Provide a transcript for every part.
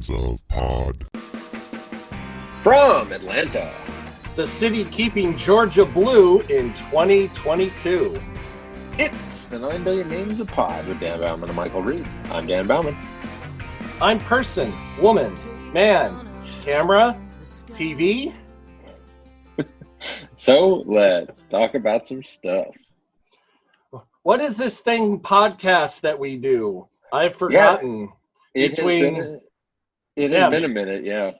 Names of Pod. From Atlanta, the city keeping Georgia blue in 2022. it's the 9 Billion Names of Pod with Dan Bauman and Michael Reed. I'm Dan Bauman. I'm person, woman, man, camera, TV. So let's talk about some stuff. What is this thing podcast that we do? I've forgotten. It has been a minute, yeah.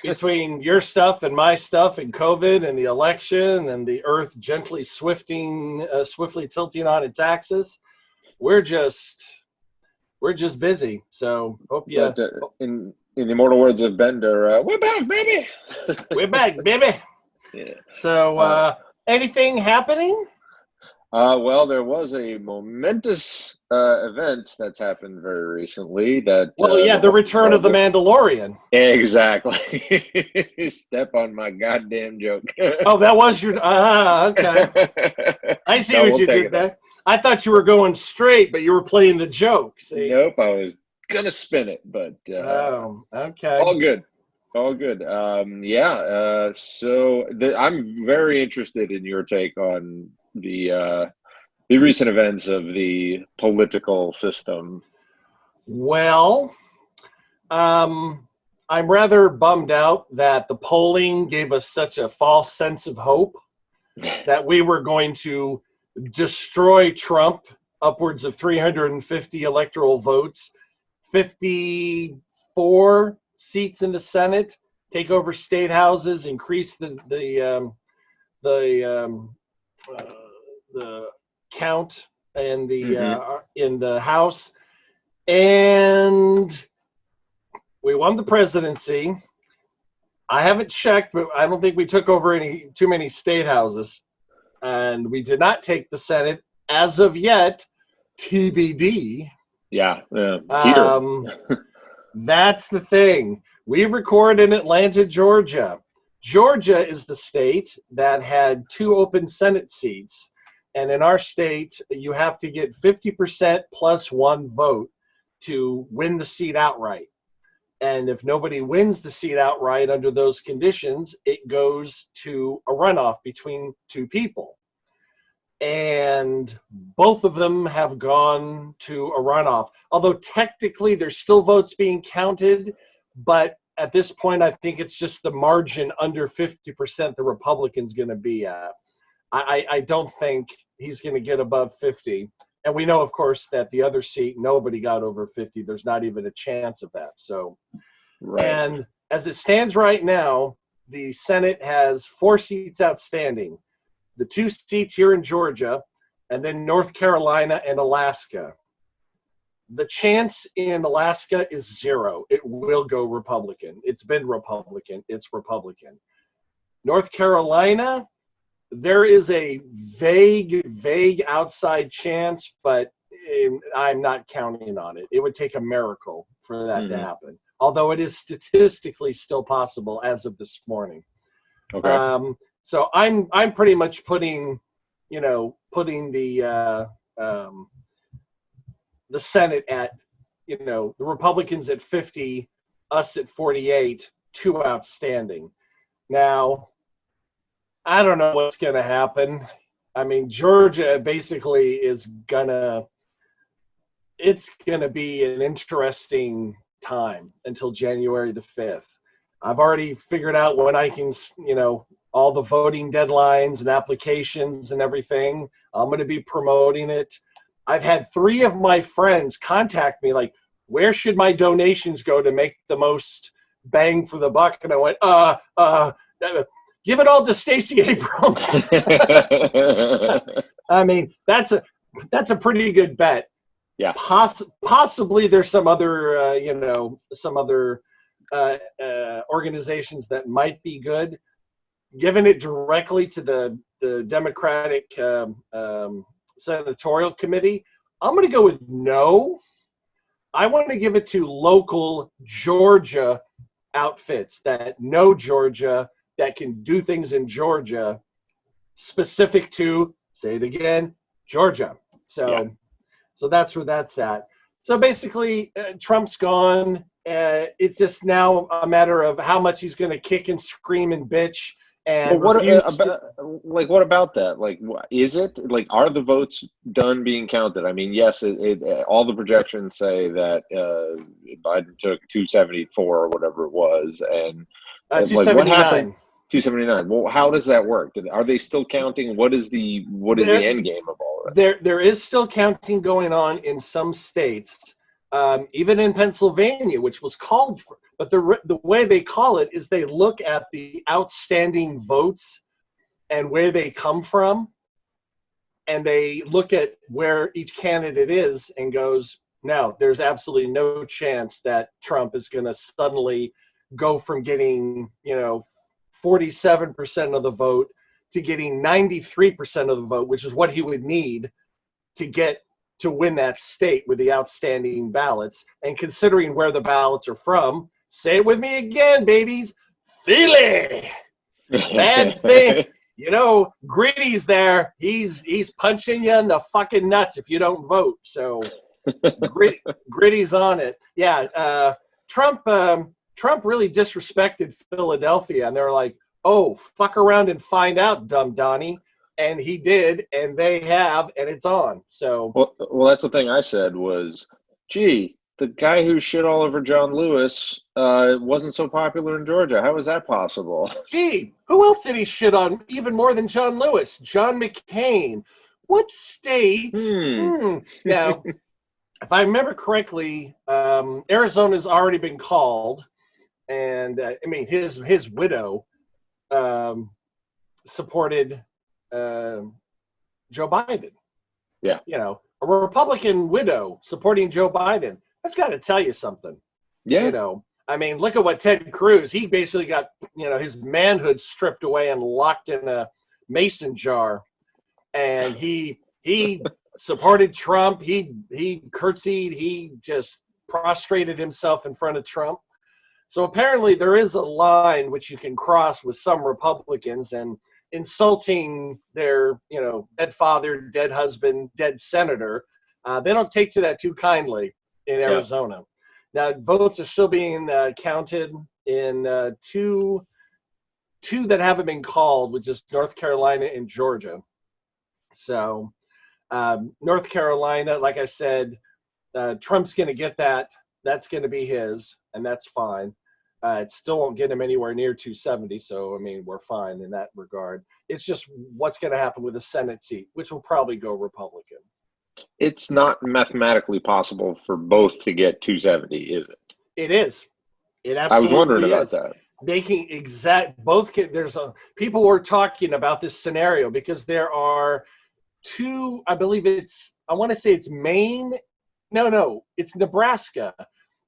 Between your stuff and my stuff and COVID and the election and the earth gently swiftly tilting on its axis, we're just busy. So hope you. But, in the immortal words of Bender, we're back, baby. We're back, baby. Yeah. So anything happening? Well, there was a momentous event that's happened very recently. The return of the Mandalorian. Exactly. Step on my goddamn joke. Oh, that was your. Okay. I see what you did there. I thought you were going straight, but you were playing the joke. See? Nope, I was gonna spin it, but oh, okay. All good. So I'm very interested in your take on the recent events of the political system. Well, I'm rather bummed out that the polling gave us such a false sense of hope that we were going to destroy Trump, upwards of 350 electoral votes, 54 seats in the Senate, take over state houses, increase the count and in the House, and we won the presidency. I haven't checked, but I don't think we took over too many state houses, and we did not take the Senate as of yet. TBD. Yeah. That's the thing. We record in Atlanta, Georgia. Georgia is the state that had 2 open Senate seats. And in our state, you have to get 50% plus 1 vote to win the seat outright. And if nobody wins the seat outright under those conditions, it goes to a runoff between 2 people. And both of them have gone to a runoff. Although technically there's still votes being counted, but at this point I think it's just the margin under 50% the Republican's going to be at. I don't think he's going to get above 50. And we know, of course, that the other seat, nobody got over 50. There's not even a chance of that. So, right. And as it stands right now, the Senate has 4 seats outstanding. The 2 seats here in Georgia, and then North Carolina and Alaska. The chance in Alaska is 0. It will go Republican. It's been Republican. It's Republican. North Carolina, there is a vague outside chance, but I'm not counting on it. It would take a miracle for that to happen, although it is statistically still possible as of this morning. Okay. So I'm pretty much putting the Senate at, the Republicans at 50, us at 48, 2 outstanding. Now, I don't know what's going to happen. I mean, Georgia basically it's going to be an interesting time until January the 5th. I've already figured out when I can, all the voting deadlines and applications and everything. I'm going to be promoting it. I've had 3 of my friends contact me like, where should my donations go to make the most bang for the buck? And I went, give it all to Stacey Abrams. I mean, that's a pretty good bet. Yeah. Possibly there's some other, organizations that might be good. Giving it directly to the Democratic Senatorial Committee, I'm going to go with no. I want to give it to local Georgia outfits that know Georgia, that can do things in Georgia, specific to, say it again, Georgia. So that's where that's at. So basically, Trump's gone, It's just now a matter of how much he's going to kick and scream and bitch and Well, what refuse about like what about that? Like, is it like are the votes done being counted? I mean, yes, all the projections say that Biden took 274 or whatever it was, and like what happened? 279. 279. Well, how does that work? Are they still counting? What is the end game of all of that? There is still counting going on in some states, even in Pennsylvania, which was called for. But the way they call it is they look at the outstanding votes and where they come from, and they look at where each candidate is and goes, no, there's absolutely no chance that Trump is going to suddenly go from getting 47% of the vote to getting 93% of the vote, which is what he would need to get to win that state with the outstanding ballots. And considering where the ballots are from, say it with me again, babies, Philly. Bad thing. Gritty's there. He's punching you in the fucking nuts if you don't vote. So Gritty's on it. Yeah, Trump really disrespected Philadelphia, and they're like, oh, fuck around and find out, dumb Donnie. And he did, and they have, and it's on. So well, that's the thing I said was, gee, the guy who shit all over John Lewis wasn't so popular in Georgia. How is that possible? Gee, who else did he shit on even more than John Lewis? John McCain. What state? Now, if I remember correctly, Arizona's already been called, and his widow supported Joe Biden. Yeah. A Republican widow supporting Joe Biden. That's got to tell you something. Yeah. Look at what Ted Cruz, he basically got, his manhood stripped away and locked in a mason jar. And he supported Trump. He curtsied. He just prostrated himself in front of Trump. So apparently there is a line which you can cross with some Republicans, and insulting their, dead father, dead husband, dead senator, they don't take to that too kindly in Arizona. Now, votes are still being counted in two that haven't been called, which is North Carolina and Georgia. So North Carolina, like I said, Trump's going to get that. That's going to be his, and that's fine. It still won't get him anywhere near 270, so, we're fine in that regard. It's just what's going to happen with the Senate seat, which will probably go Republican. It's not mathematically possible for both to get 270, is it? It is. It absolutely is. I was wondering about that. Making people were talking about this scenario because there are two, I want to say it's Maine. No, it's Nebraska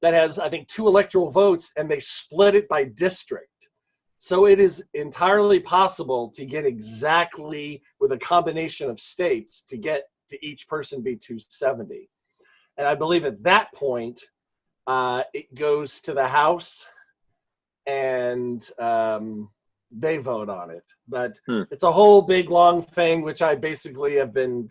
that has, I think, 2 electoral votes, and they split it by district. So it is entirely possible to get exactly, with a combination of states, to get to each person be 270. And I believe at that point, it goes to the House, and they vote on it. But it's a whole big, long thing, which I basically have been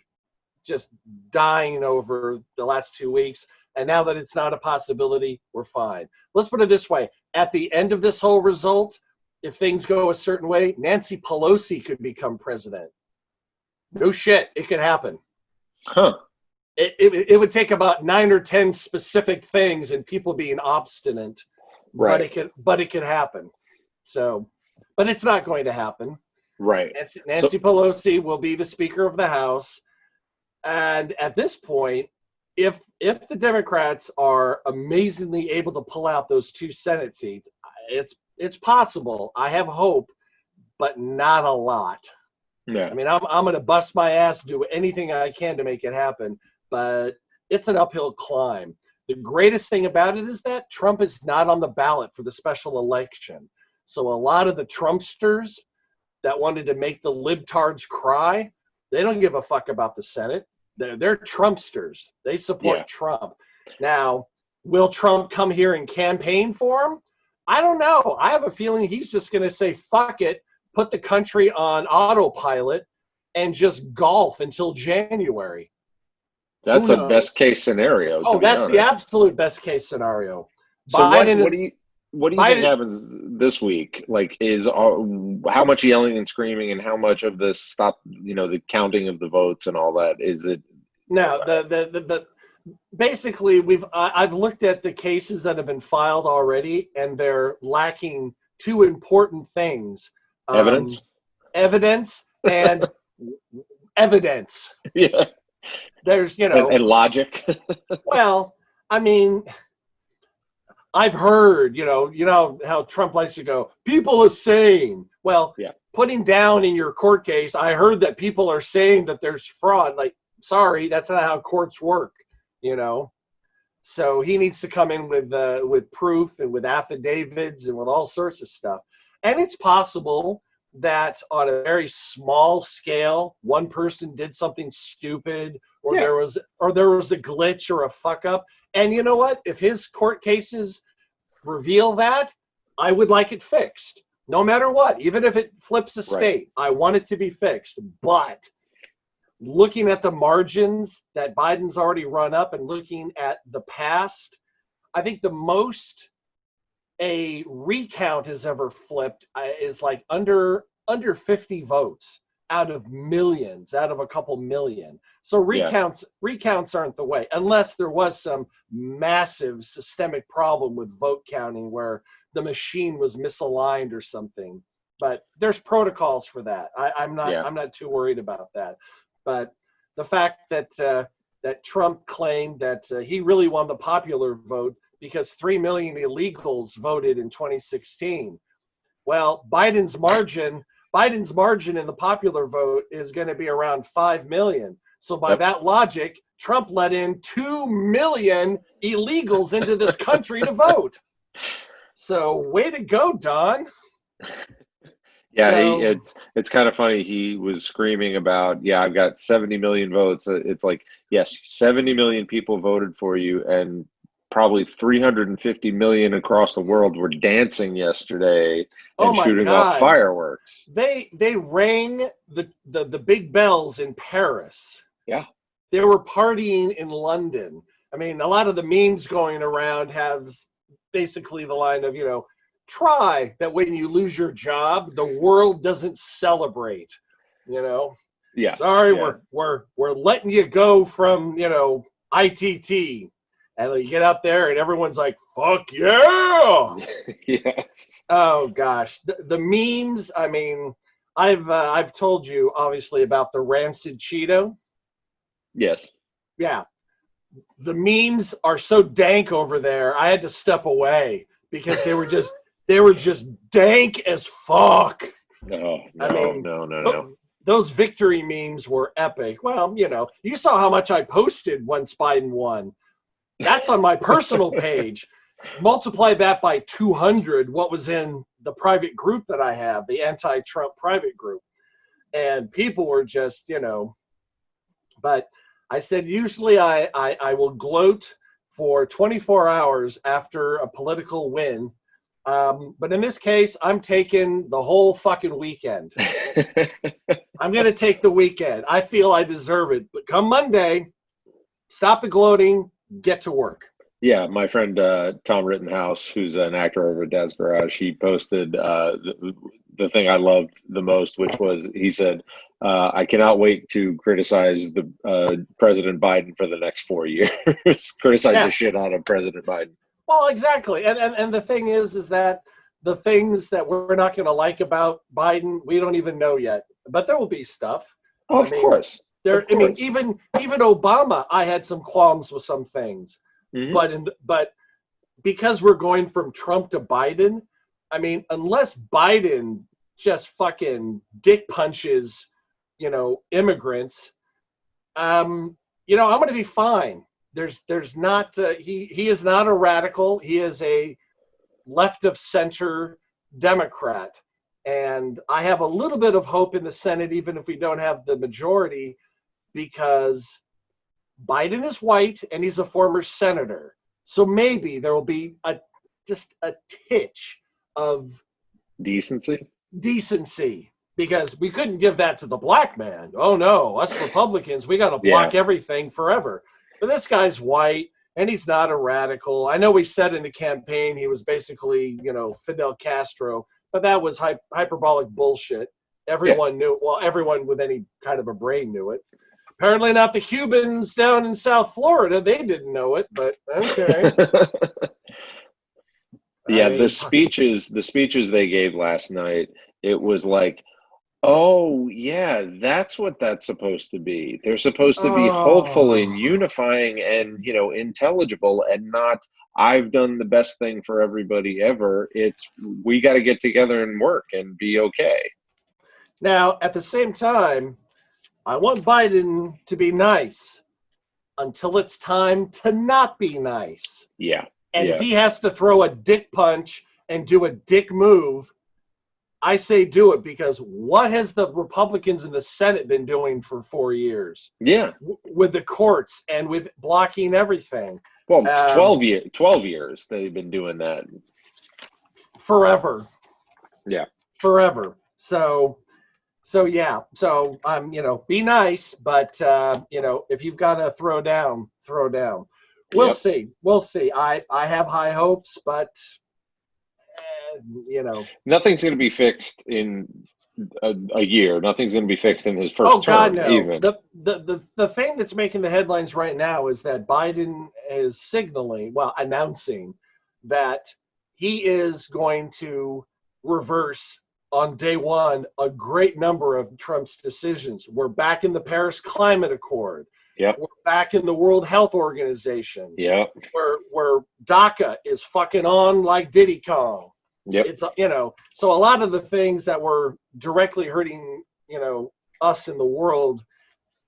just dying over the last 2 weeks. And now that it's not a possibility, we're fine. Let's put it this way. At the end of this whole result, if things go a certain way, Nancy Pelosi could become president. No shit. It could happen. Huh. It would take about 9 or 10 specific things and people being obstinate. Right. But it could happen. So, but it's not going to happen. Right. Nancy Pelosi will be the Speaker of the House. And at this point, if the Democrats are amazingly able to pull out those 2 Senate seats, it's possible. I have hope, but not a lot. Yeah. I'm going to bust my ass, do anything I can to make it happen, but it's an uphill climb. The greatest thing about it is that Trump is not on the ballot for the special election. So a lot of the Trumpsters that wanted to make the libtards cry, they don't give a fuck about the Senate. They're Trumpsters. They support Trump. Now, will Trump come here and campaign for him? I don't know. I have a feeling he's just going to say, fuck it, put the country on autopilot, and just golf until January. That's a best case scenario. Oh, that's the absolute best case scenario. So Biden, what do you think Biden, happens this week? Like, is how much yelling and screaming, and how much of this stop? The counting of the votes and all that. Is it? no, the basically I've looked at the cases that have been filed already, and they're lacking two important things: Evidence? evidence and evidence. Yeah. There's, And logic. well, I mean, I've heard, how Trump likes to go, people are saying, well, Yeah. putting down in your court case, I heard that people are saying that there's fraud. Like, sorry, that's not how courts work, So he needs to come in with proof and with affidavits and with all sorts of stuff. And it's possible that on a very small scale, one person did something stupid, or Yeah. there was a glitch or a fuck up. And you know what? If his court cases reveal that, I would like it fixed. No matter what, even if it flips a state, I want it to be fixed. But looking at the margins that Biden's already run up and looking at the past, I think the most a recount has ever flipped is like under 50 votes out of millions, out of a couple million. So recounts aren't the way, unless there was some massive systemic problem with vote counting where the machine was misaligned or something. But there's protocols for that. I'm not too worried about that. But the fact that that Trump claimed that he really won the popular vote because 3 million illegals voted in 2016. Well, Biden's margin in the popular vote is going to be around 5 million. So by that logic, Trump let in 2 million illegals into this country to vote. So way to go, Don. Yeah, it's kind of funny. He was screaming about, I've got 70 million votes. It's like, yes, 70 million people voted for you, and probably 350 million across the world were dancing yesterday and shooting off fireworks. They rang the big bells in Paris. Yeah. They were partying in London. I mean, a lot of the memes going around have basically the line of, try that when you lose your job, the world doesn't celebrate, Yeah. Sorry, we're letting you go from, ITT. And you get up there and everyone's like, fuck yeah. Yes. Oh gosh. The memes, I mean, I've told you obviously about the rancid Cheeto. Yes. Yeah. The memes are so dank over there. I had to step away because they were just dank as fuck. No. Those victory memes were epic. Well, you saw how much I posted once Biden won. That's on my personal page. Multiply that by 200, what was in the private group that I have, the anti-Trump private group. And people were just, but I said, usually I will gloat for 24 hours after a political win. But in this case, I'm taking the whole fucking weekend. I'm going to take the weekend. I feel I deserve it. But come Monday, stop the gloating, get to work. Yeah, my friend Tom Rittenhouse, who's an actor over at Dad's Garage, he posted the thing I loved the most, which was, he said, I cannot wait to criticize the President Biden for the next 4 years. Criticize the shit out of President Biden. Well, exactly. And the thing is that the things that we're not going to like about Biden, we don't even know yet. But there will be stuff. Oh, of course. Even Obama, I had some qualms with some things. Mm-hmm. But because we're going from Trump to Biden, I mean, unless Biden just fucking dick punches, immigrants, I'm going to be fine. There's not he is not a radical. He is a left of center Democrat, and I have a little bit of hope in the Senate, even if we don't have the majority, because Biden is white and he's a former senator. So maybe there will be just a titch of decency, because we couldn't give that to the black man. Oh no, us Republicans, we got to block everything forever. But this guy's white And he's not a radical. I know we said in the campaign he was basically, Fidel Castro, but that was hyperbolic bullshit. Everyone knew. Well, everyone with any kind of a brain knew it. Apparently not the Cubans down in South Florida. They didn't know it, but okay. Yeah, the speeches they gave last night, it was like, oh, yeah, that's what that's supposed to be. They're supposed to be hopeful and unifying and, intelligible, and not, I've done the best thing for everybody ever. It's, we got to get together and work and be okay. Now, at the same time, I want Biden to be nice until it's time to not be nice. Yeah. And if he has to throw a dick punch and do a dick move, I say do it, because what has the Republicans in the Senate been doing for 4 years? Yeah. With the courts and with blocking everything. Well, 12 years they've been doing that. Forever. Yeah. Forever. So yeah. So be nice, but if you've got to throw down, throw down. We'll see. We'll see. I have high hopes, but nothing's going to be fixed in a year. Nothing's going to be fixed in his first term. God, no. Even the thing that's making the headlines right now is that Biden is announcing that he is going to reverse on day one a great number of Trump's decisions. We're back in the Paris Climate Accord. Yep. We're back in the World Health Organization. Yep. Where DACA is fucking on like Diddy Kong. Yep. It's so a lot of the things that were directly hurting us in the world,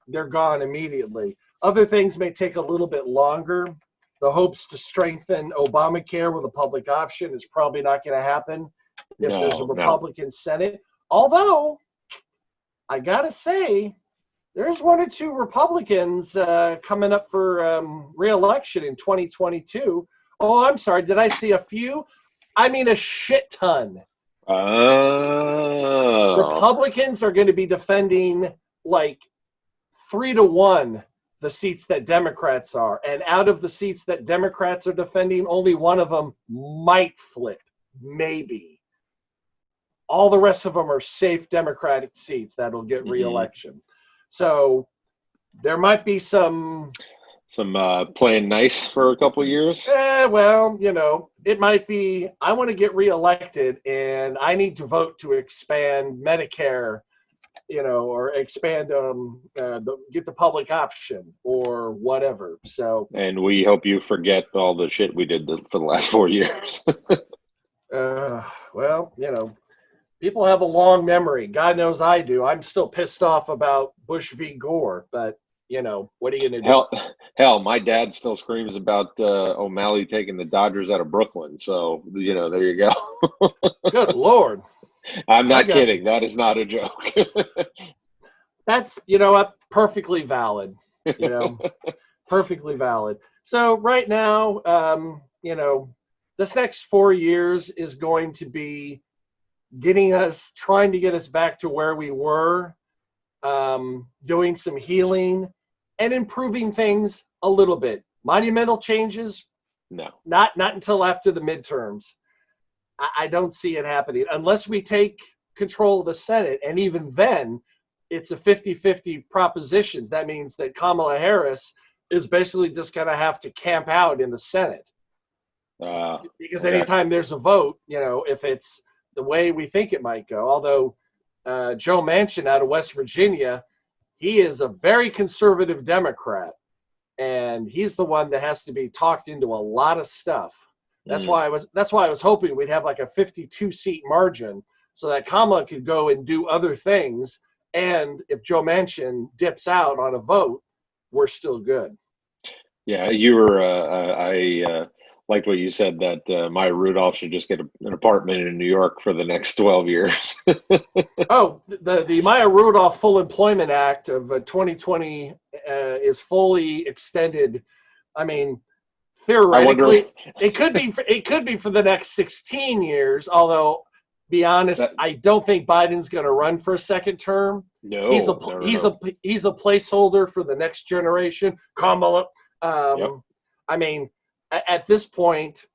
they're gone immediately. Other things may take a little bit longer. The hopes to strengthen Obamacare with a public option is probably not going to happen if there's a Republican Senate. Although I gotta say, there's one or two Republicans coming up for re-election in 2022. Oh, I'm sorry. Did I see a few? I mean, a shit ton. Republicans are going to be defending like 3-1 the seats that Democrats are. And out of the seats that Democrats are defending, only one of them might flip. Maybe. All the rest of them are safe Democratic seats that'll get re-election. So there might be some playing nice for a couple of years. Well, it might be, I want to get reelected and I need to vote to expand Medicare, or expand get the public option or whatever. So. And we hope you forget all the shit we did for the last 4 years. Well, people have a long memory. God knows I do. I'm still pissed off about Bush v. Gore, but what are you going to do? Hell, my dad still screams about O'Malley taking the Dodgers out of Brooklyn. So, there you go. Good Lord. I'm not kidding. That is not a joke. That's, perfectly valid. Perfectly valid. So right now, this next 4 years is going to be trying to get us back to where we were, doing some healing and improving things a little bit. Monumental changes? No. Not until after the midterms. I don't see it happening unless we take control of the Senate. And even then, it's a 50-50 proposition. That means that Kamala Harris is basically just going to have to camp out in the Senate. Because anytime there's a vote, if it's the way we think it might go, although Joe Manchin out of West Virginia, he is a very conservative Democrat, and he's the one that has to be talked into a lot of stuff. That's why I was hoping we'd have like a 52-seat margin so that Kamala could go and do other things, and if Joe Manchin dips out on a vote, we're still good. Yeah, you were. I liked what you said, that Maya Rudolph should just get an apartment in New York for the next 12 years. Oh, the Maya Rudolph Full Employment Act of 2020 is fully extended. I mean, theoretically, it could be for the next 16 years. Although, be honest, I don't think Biden's going to run for a second term. No, he's a placeholder for the next generation. Kamala. Yep. I mean, at this point,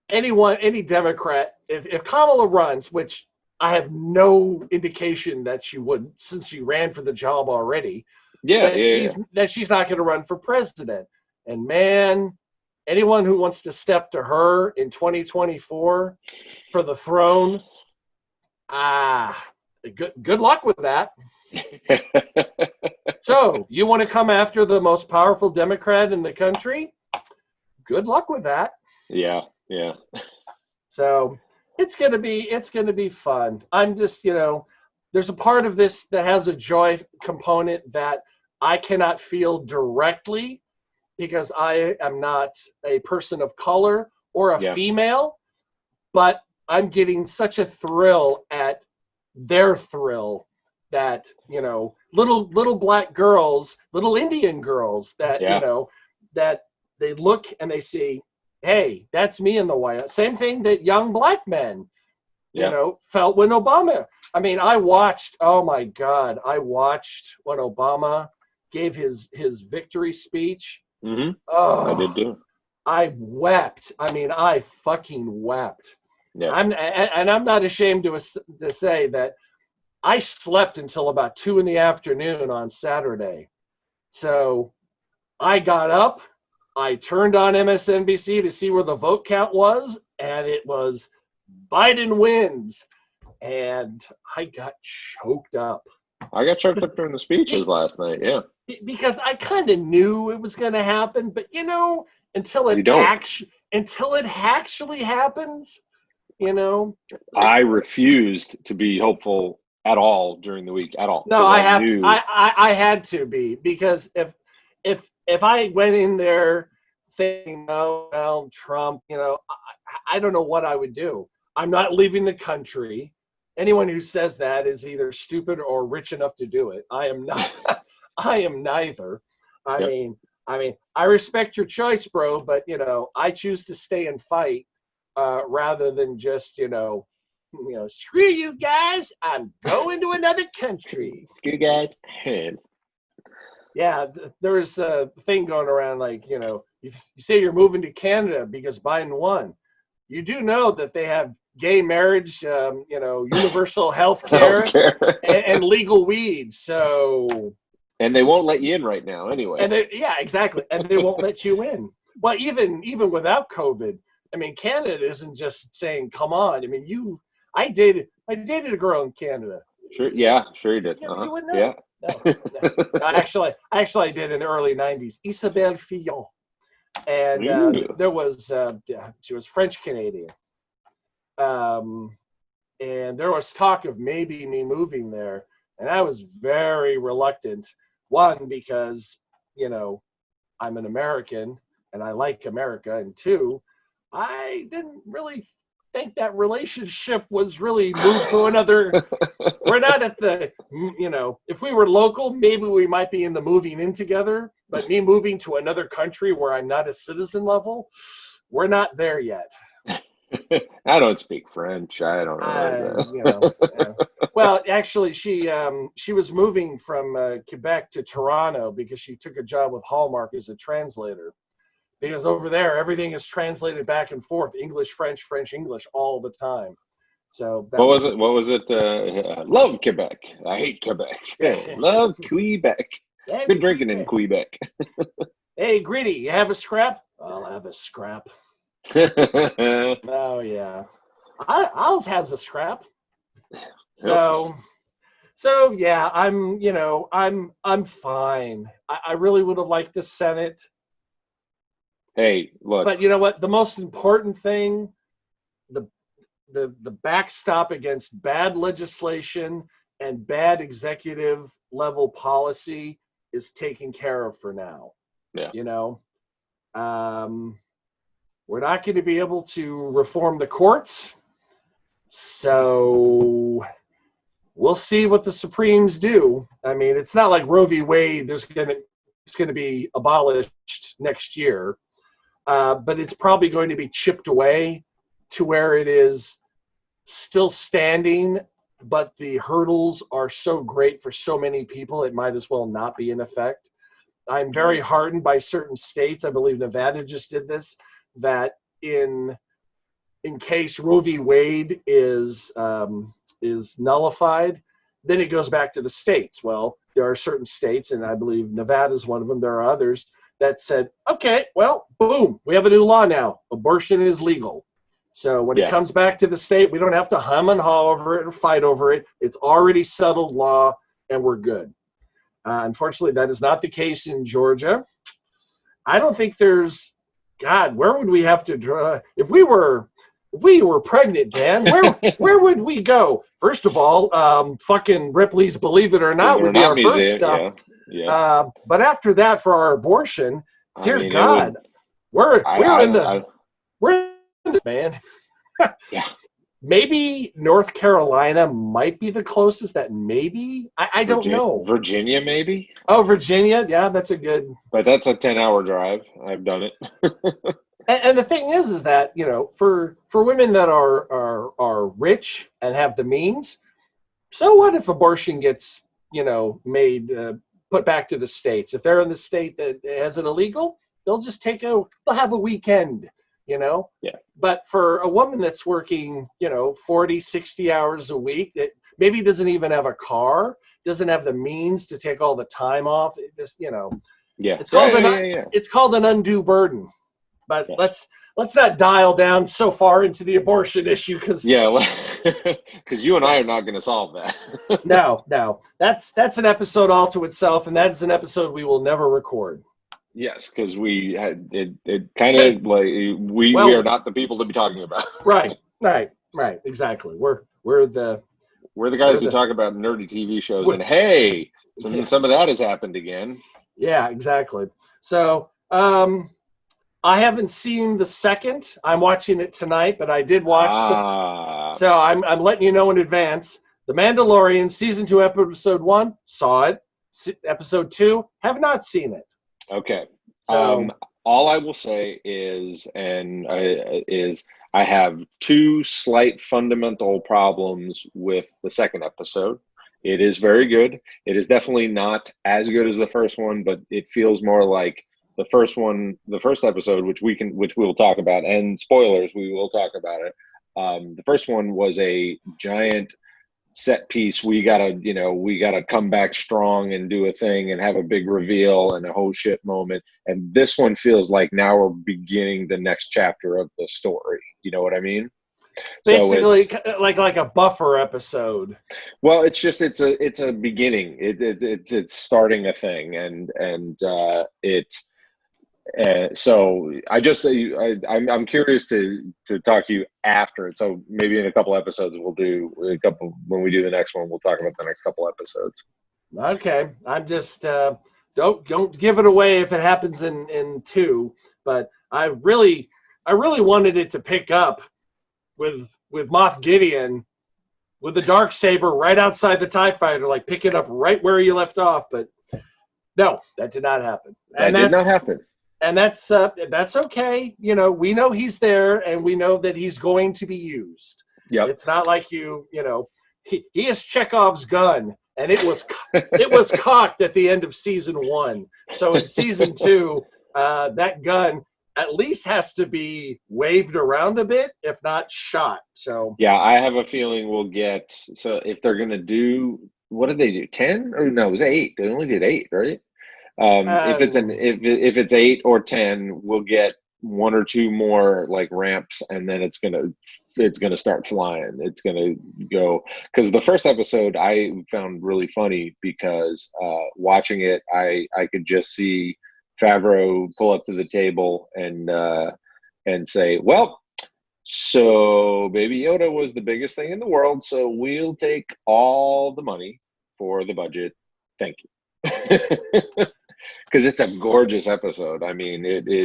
any Democrat, if Kamala runs, which I have no indication that she wouldn't, since she ran for the job already, Yeah, yeah. that she's not going to run for president. And man, anyone who wants to step to her in 2024 for the throne, good luck with that. So you want to come after the most powerful Democrat in the country? Good luck with that. Yeah, yeah. So it's gonna be fun. I'm just, there's a part of this that has a joy component that I cannot feel directly because I am not a person of color or a female, but I'm getting such a thrill at their thrill that, little black girls, little Indian girls that, that they look and they see, hey, that's me in the White House. Same thing that young black men, felt when Obama. I mean, I watched when Obama gave his victory speech. Mm-hmm. Oh, I did too. I wept. I mean, I fucking wept. Yeah. I'm not ashamed to say that I slept until about 2 p.m. on Saturday. So I got up, I turned on MSNBC to see where the vote count was, and it was Biden wins. And I got choked up. I got choked up during the speeches last night, yeah. Because I kind of knew it was going to happen, but until it actually happens, I refused to be hopeful at all during the week at all. No, I had to be, because if I went in there thinking, oh, well, Trump, I don't know what I would do. I'm not leaving the country. Anyone who says that is either stupid or rich enough to do it. I am not. I am neither. I mean, I respect your choice, bro, but I choose to stay and fight rather than just screw you guys. I'm going to another country. Screw you guys. Yeah, there was a thing going around like, you say you're moving to Canada because Biden won. You do know that they have gay marriage, universal health care and legal weed. So. And they won't let you in right now anyway. Yeah, exactly. And they won't let you in. Well, even without COVID, I mean, Canada isn't just saying, come on. I mean, I dated a girl in Canada. Sure. Yeah, sure you did. You wouldn't know. Yeah. No, actually, I did in the early 90s. Isabelle Fillon. And there was, she was French Canadian. And there was talk of maybe me moving there. And I was very reluctant. One, because, I'm an American and I like America. And two, I didn't really think that relationship was really moved to another. We're not at the, if we were local, maybe we might be in the moving in together. But me moving to another country where I'm not a citizen level, we're not there yet. I don't speak French. I don't know. Well, actually, she was moving from Quebec to Toronto because she took a job with Hallmark as a translator. Because over there, everything is translated back and forth, English, French, French, English, all the time. So what was it? What was it? Love Quebec. I hate Quebec. Love Quebec. Good drinking in Quebec. Hey, Gritty, you have a scrap? I'll have a scrap. Oh yeah, Al's has a scrap. So yeah, I'm fine. I really would have liked the Senate. Hey, look. But you know what? The most important thing, the backstop against bad legislation and bad executive level policy is taken care of for now. Yeah. We're not going to be able to reform the courts. So we'll see what the Supremes do. I mean, it's not like Roe v. Wade, it's going to be abolished next year. But it's probably going to be chipped away to where it is still standing, but the hurdles are so great for so many people, it might as well not be in effect. I'm very heartened by certain states. I believe Nevada just did this, that in case Roe v. Wade is nullified, then it goes back to the states. Well, there are certain states, and I believe Nevada is one of them. There are others that said, okay, well, boom, we have a new law now. Abortion is legal. So when it comes back to the state, we don't have to hum and haw over it or fight over it. It's already settled law, and we're good. Unfortunately, that is not the case in Georgia. I don't think there's, God, where would we have to draw? If we were pregnant, Dan, where would we go? First of all, fucking Ripley's Believe It or Not would be our first stop. Yeah. But after that, for our abortion, dear God, we're in the man. Yeah. Maybe North Carolina might be the closest. That maybe I don't know. Virginia, maybe. Oh, Virginia, yeah, that's a good. But that's a 10-hour drive. I've done it. And the thing is that, you know, for women that are rich and have the means, so what if abortion gets, you know, made put back to the states? If they're in the state that has it illegal, they'll just they'll have a weekend, you know. Yeah. But for a woman that's working, you know, 40, 60 hours a week, that maybe doesn't even have a car, doesn't have the means to take all the time off, it just, you know. Yeah. It's called it's called an undue burden. But let's not dial down so far into the abortion issue, because because you and I are not going to solve that. no, that's an episode all to itself, and that's an episode we will never record. Yes, because we had it kind of like we are not the people to be talking about. Right, exactly. We're the guys who talk about nerdy TV shows, and hey, some of that has happened again. Yeah, exactly. So I haven't seen the second. I'm watching it tonight, but I did watch so I'm letting you know in advance. The Mandalorian season 2, episode 1, saw it. Episode 2, have not seen it. Okay. So, all I will say is I have 2 slight fundamental problems with the second episode. It is very good. It is definitely not as good as the first one, but it feels more like the first episode, which we'll talk about, and spoilers, we will talk about it. The first one was a giant set piece. We gotta come back strong and do a thing and have a big reveal and a whole shit moment. And this one feels like now we're beginning the next chapter of the story. You know what I mean? Basically, so like a buffer episode. Well, it's a beginning. It's starting a thing, so I'm curious to talk to you after it. So maybe in a couple episodes when we do the next one, we'll talk about the next couple episodes. Okay. I'm just don't give it away if it happens in 2, but I really wanted it to pick up with Moff Gideon with the Darksaber right outside the TIE fighter, like pick it up right where you left off, but no, that did not happen. That did not happen. And that's okay. You know, we know he's there, and we know that he's going to be used. Yeah. It's not like he is Chekhov's gun, and it was cocked at the end of season 1. So in season 2, that gun at least has to be waved around a bit, if not shot. So yeah, I have a feeling we'll get. So if they're gonna do, what did they do? 10 or no? It was 8. They only did 8, right? If it's 8 or 10, we'll get 1 or 2 more like ramps, and then it's gonna start flying. It's gonna go, because the first episode I found really funny because watching it, I could just see Favreau pull up to the table and say, "Well, so Baby Yoda was the biggest thing in the world, so we'll take all the money for the budget. Thank you." Because it's a gorgeous episode. I mean, it is.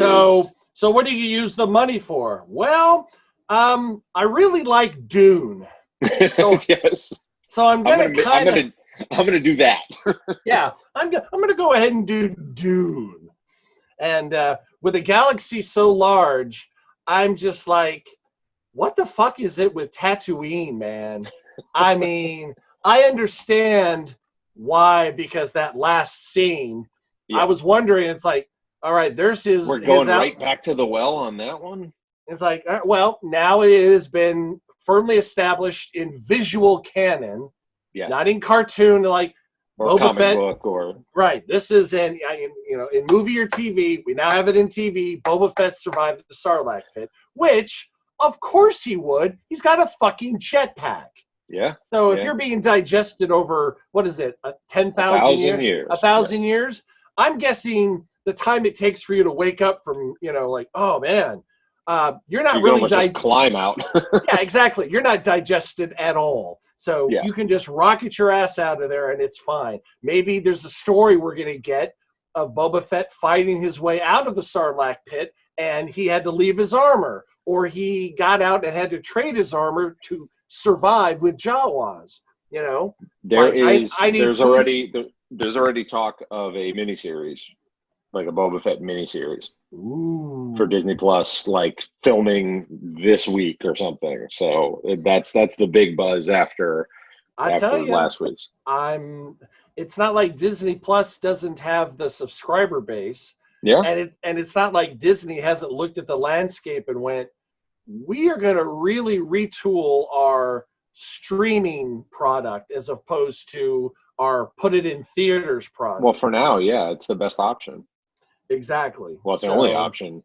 So what do you use the money for? Well, I really like Dune. So, yes. So I'm gonna do that. Yeah, I'm gonna go ahead and do Dune. And with a galaxy so large, I'm just like, what the fuck is it with Tatooine, man? I mean, I understand why, because that last scene Yeah. I was wondering. It's like, all right, there's his. We're going his out, right back to the well on that one. It's like, well, now it has been firmly established in visual canon, Yes. not in cartoon like or Boba comic Fett. book or Right. This is in movie or TV. We now have it in TV. Boba Fett survived the Sarlacc pit, which of course he would. He's got a fucking jetpack. yeah. So if yeah. you're being digested over, what is it, 10,000 years? 1,000 years? I'm guessing the time it takes for you to wake up from, like, oh, man, you're not really just climb out. Yeah, exactly. You're not digested at all. So you can just rocket your ass out of there and it's fine. Maybe there's a story we're going to get of Boba Fett fighting his way out of the Sarlacc pit and he had to leave his armor, or he got out and had to trade his armor to survive with Jawas. There's already talk of a miniseries, like a Boba Fett miniseries. Ooh. For Disney Plus, like filming this week or something. So that's the big buzz after last week's. It's not like Disney Plus doesn't have the subscriber base. Yeah. And it's not like Disney hasn't looked at the landscape and went, we are going to really retool our streaming product as opposed to our put it in theaters product. Well, for now, yeah, it's the best option. Exactly. Well, it's the only option.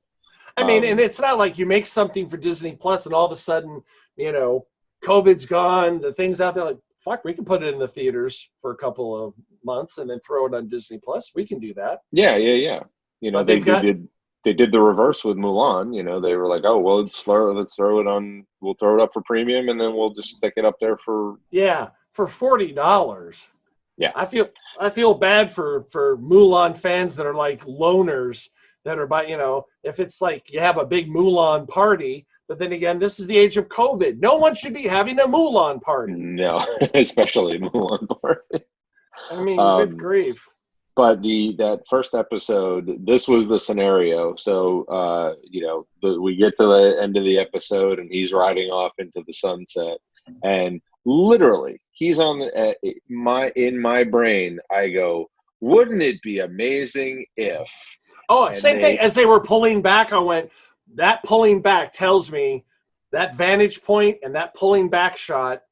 I mean, and it's not like you make something for Disney Plus and all of a sudden, COVID's gone, the thing's out there, like, fuck, we can put it in the theaters for a couple of months and then throw it on Disney Plus. We can do that. Yeah. They did the reverse with Mulan. They were like, oh, well, let's throw it on, we'll throw it up for premium and then we'll just stick it up there for $40. Yeah. I feel bad for Mulan fans that are like loners that are if it's like you have a big Mulan party, but then again, this is the age of COVID. No one should be having a Mulan party. No, especially a Mulan party. I mean, good grief. But that first episode, this was the scenario. So, we get to the end of the episode and he's riding off into the sunset and literally he's on in my brain. I go, wouldn't it be amazing if? Oh, same thing as they were pulling back. I went, that pulling back tells me that vantage point and that pulling back shot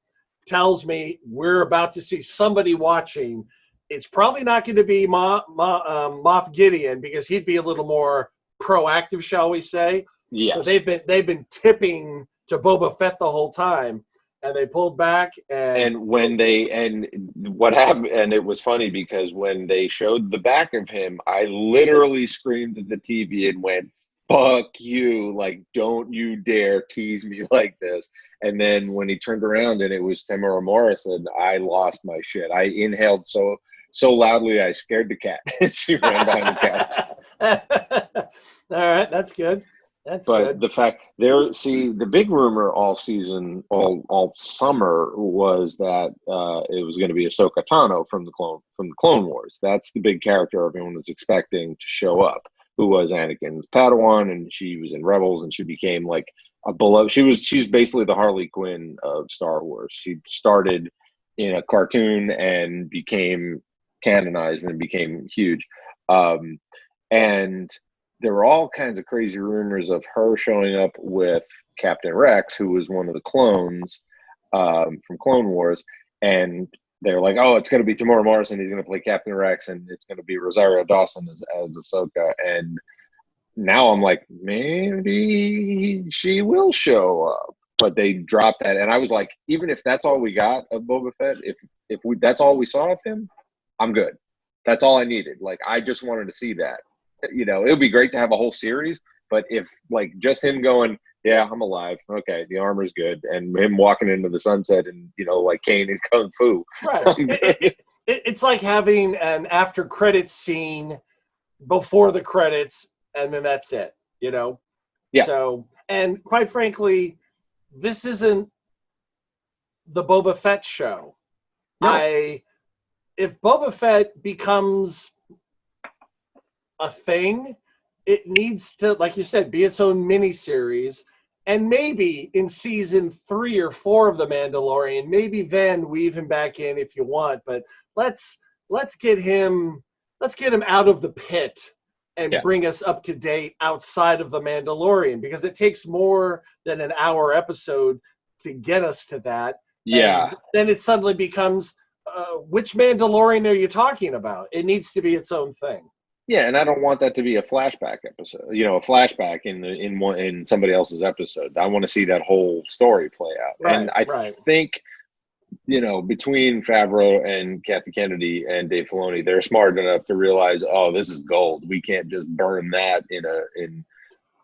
tells me we're about to see somebody watching. It's probably not going to be Moff Gideon because he'd be a little more proactive, shall we say? Yes. So they've been tipping to Boba Fett the whole time. And they pulled back, and what happened, and it was funny because when they showed the back of him, I literally screamed at the TV and went, "Fuck you! Like, don't you dare tease me like this!" And then when he turned around and it was Tamara Morrison, I lost my shit. I inhaled so loudly I scared the cat. She ran behind the couch. All right, that's good. But the fact the big rumor all season, all summer was that it was going to be Ahsoka Tano from the Clone Wars. That's the big character everyone was expecting to show up, who was Anakin's Padawan, and she was in Rebels, and she became like a beloved. She's basically the Harley Quinn of Star Wars. She started in a cartoon and became canonized and became huge, and there were all kinds of crazy rumors of her showing up with Captain Rex, who was one of the clones from Clone Wars. And they were like, oh, it's going to be Tamora Morrison. He's going to play Captain Rex, and it's going to be Rosario Dawson as Ahsoka. And now I'm like, maybe she will show up. But they dropped that. And I was like, even if that's all we got of Boba Fett, if that's all we saw of him, I'm good. That's all I needed. Like, I just wanted to see that. It would be great to have a whole series, but if like just him going, yeah, I'm alive. Okay, the armor's good, and him walking into the sunset and like Kane and Kung Fu. Right. It's like having an after credits scene before the credits, and then that's it. Yeah. So, and quite frankly, this isn't the Boba Fett show. No. If Boba Fett becomes a thing, it needs to, like you said, be its own miniseries, and maybe in season 3 or 4 of The Mandalorian, maybe then weave him back in if you want, but let's get him let's get him out of the pit and Yeah. bring us up to date outside of the Mandalorian, because it takes more than an hour episode to get us to that. Yeah. And then it suddenly becomes, which Mandalorian are you talking about? It needs to be its own thing. Yeah, and I don't want that to be a flashback episode. You know, a flashback in somebody else's episode. I want to see that whole story play out. Right, And I right. think, you know, between Favreau and Kathy Kennedy and Dave Filoni, they're smart enough to realize, oh, this is gold. We can't just burn that in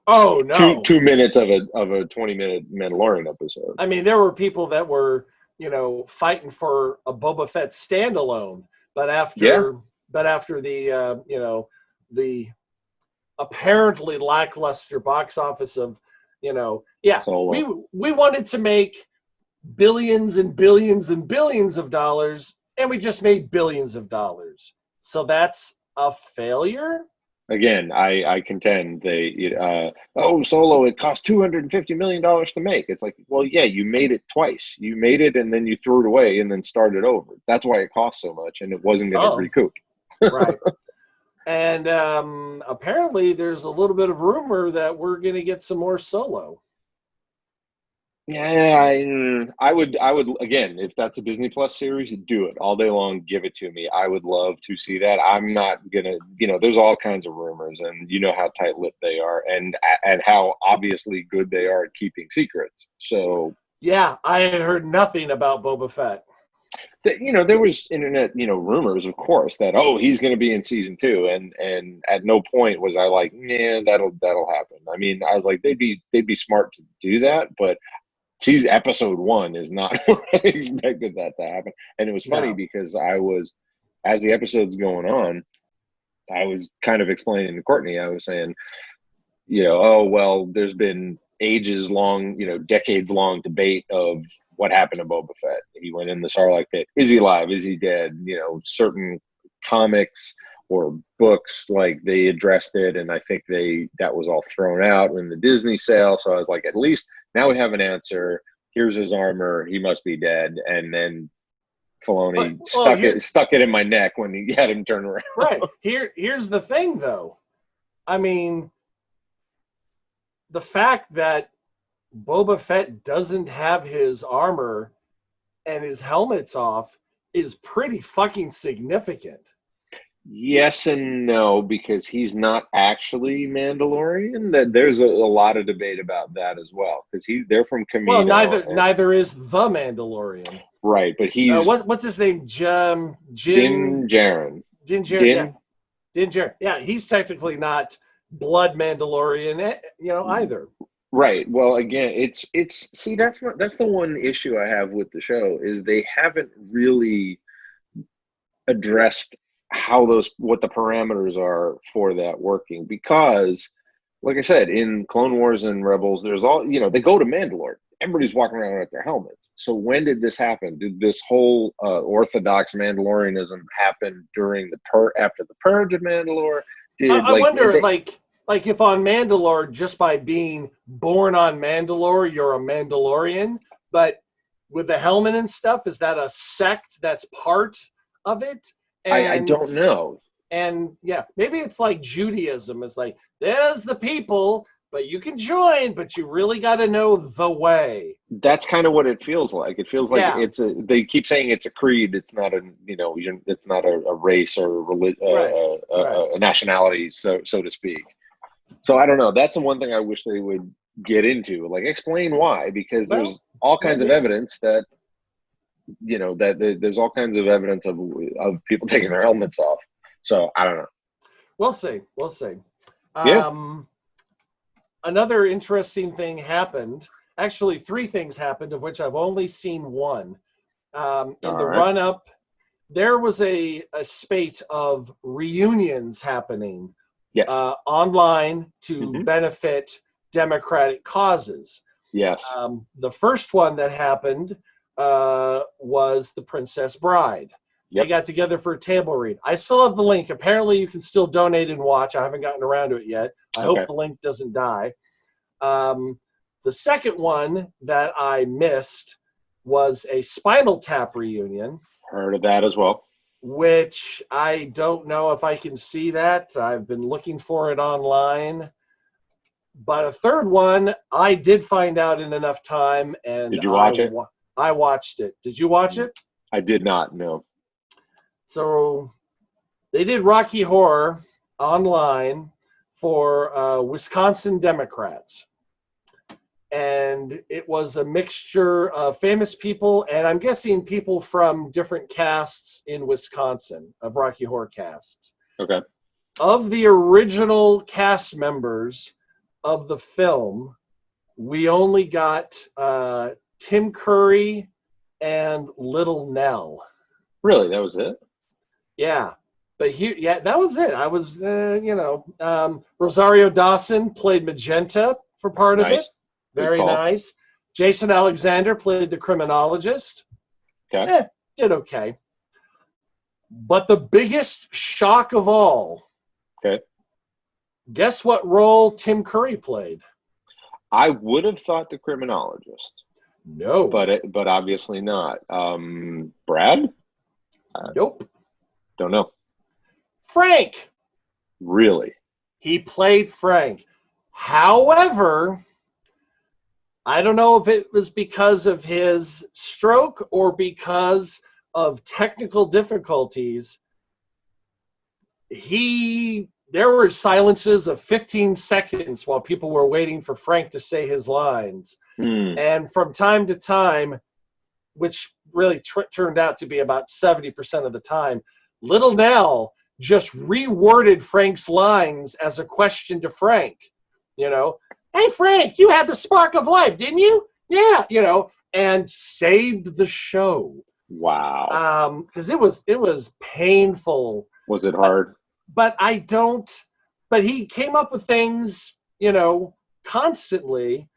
Oh no, 2 minutes of a 20-minute Mandalorian episode. I mean, there were people that were, you know, fighting for a Boba Fett standalone, but after the you know, the apparently lackluster box office of, you know, Solo. we wanted to make billions and billions and billions of dollars, and we just made billions of dollars. So that's a failure. Again, I contend Solo, it cost $250 million to make. It's like, well, yeah, you made it twice. You made it and then you threw it away and then started over. That's why it cost so much, and it wasn't going to recoup. Right. And apparently there's a little bit of rumor that we're going to get some more Solo. Yeah, I would again, if that's a Disney Plus series, do it all day long. Give it to me. I would love to see that. I'm not gonna, you know, there's all kinds of rumors, and you know how tight-lipped they are, and how obviously good they are at keeping secrets. So yeah, I had heard nothing about Boba Fett. you know, there was internet, you know, rumors, of course, that he's going to be in season 2, and at no point was I like, yeah, that'll happen. I mean, I was like, they'd be smart to do that, but season episode 1 is not what I expected that to happen. And it was funny because as the episode's going on, I was kind of explaining to Courtney, I was saying, you know, oh, well, there's been ages long, you know, decades long debate of what happened to Boba Fett. He went in the Sarlacc pit. Is he alive? Is he dead? You know, certain comics or books, like, they addressed it, and I think that was all thrown out in the Disney sale. So I was like, at least now we have an answer. Here's his armor. He must be dead. And then Filoni stuck it in my neck when he had him turn around. Right. Here's the thing, though. I mean, the fact that Boba Fett doesn't have his armor and his helmet's off is pretty fucking significant. Yes and no, because he's not actually Mandalorian. That there's a lot of debate about that as well, because they're from Kamino. Well, neither is the Mandalorian. Right, but he's what's his name? Din Djarin. Din Djarin. Yeah, he's technically not blood Mandalorian, you know, either. Right. Well, again, it's see, that's the one issue I have with the show, is they haven't really addressed what the parameters are for that working, because, like I said, in Clone Wars and Rebels, there's all, you know, they go to Mandalore. Everybody's walking around with their helmets. So when did this happen? Did this whole orthodox Mandalorianism happen during after the purge of Mandalore? I wonder, like if on Mandalore, just by being born on Mandalore, you're a Mandalorian, but with the helmet and stuff, is that a sect that's part of it? I don't know. And yeah, maybe it's like Judaism. It's like, there's the people, but you can join, but you really got to know the way. That's kind of what it feels like. It feels like they keep saying it's a creed. It's not it's not a race or a nationality, so to speak. So I don't know. That's the one thing I wish they would get into. Like, explain why, because there's all kinds of evidence that, you know, that there's all kinds of evidence of people taking their helmets off. So I don't know. We'll see. Yeah. Another interesting thing happened. Actually, 3 things happened, of which I've only seen one. In the run-up, there was a spate of reunions happening. Yes. Online to benefit Democratic causes. Yes. The first one that happened was The Princess Bride. Yep. They got together for a table read. I still have the link. Apparently, you can still donate and watch. I haven't gotten around to it yet. I hope the link doesn't die. The second one that I missed was a Spinal Tap reunion. Heard of that as well. which I don't know if I can see that. I've been looking for it online. But a third one, I did find out in enough time, and Did you watch it? I watched it. Did you watch it? I did not, no. So they did Rocky Horror online for Wisconsin Democrats. And it was a mixture of famous people, and I'm guessing people from different casts in Wisconsin, of Rocky Horror casts. Okay. Of the original cast members of the film, we only got Tim Curry and Little Nell. Really? That was it? Yeah. But that was it. I was, Rosario Dawson played Magenta for part of it. Very nice. Jason Alexander played the criminologist. Okay. Did okay. But the biggest shock of all. Okay. Guess what role Tim Curry played? I would have thought the criminologist. No. But obviously not. Brad? Nope. Don't know. Frank. Really? He played Frank. However, I don't know if it was because of his stroke or because of technical difficulties. There were silences of 15 seconds while people were waiting for Frank to say his lines. And from time to time, which really turned out to be about 70% of the time, Little Nell just reworded Frank's lines as a question to Frank. Hey, Frank, you had the spark of life, didn't you? Yeah, and saved the show. Wow. Because it was painful. Was it hard? But he came up with things, constantly.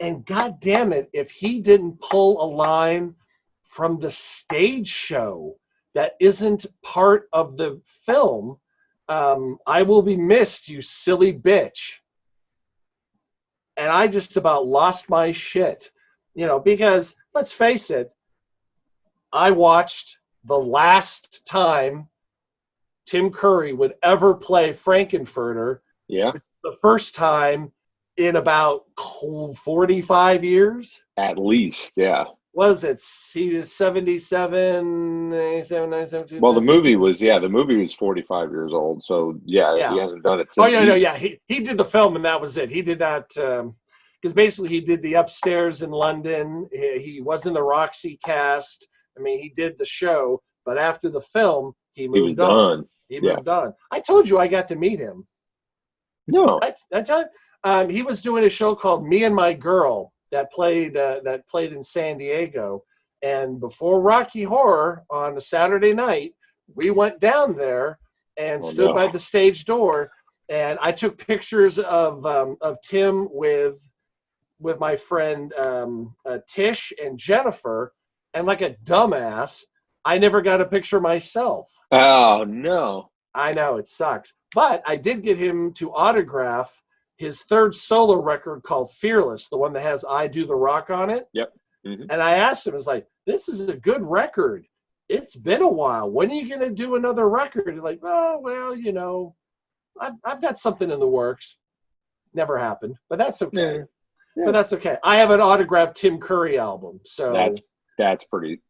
And God damn it, if he didn't pull a line from the stage show that isn't part of the film, I will be missed, you silly bitch. And I just about lost my shit, because let's face it, I watched the last time Tim Curry would ever play Frankenfurter. Yeah. It's the first time in about 45 years. At least, yeah. Was it 77, 87, 97? Well, the movie was 45 years old. So, yeah. He hasn't done it since. Oh, yeah. He did the film, and that was it. He did not, because basically he did the Upstairs in London. He was in the Roxy cast. I mean, he did the show, but after the film, he moved on. He moved on. I told you I got to meet him. No. I tell you, he was doing a show called Me and My Girl that played in San Diego. And before Rocky Horror on a Saturday night, we went down there and stood by the stage door. And I took pictures of Tim with my friend Tish and Jennifer. And like a dumbass, I never got a picture myself. Oh, no. I know, it sucks. But I did get him to autograph his third solo record called Fearless, the one that has I Do the Rock on it. Yep. Mm-hmm. And I asked him, I was like, this is a good record. It's been a while. When are you going to do another record? He's like, oh, well, I've got something in the works. Never happened, but that's okay. Yeah. But that's okay. I have an autographed Tim Curry album. So that's pretty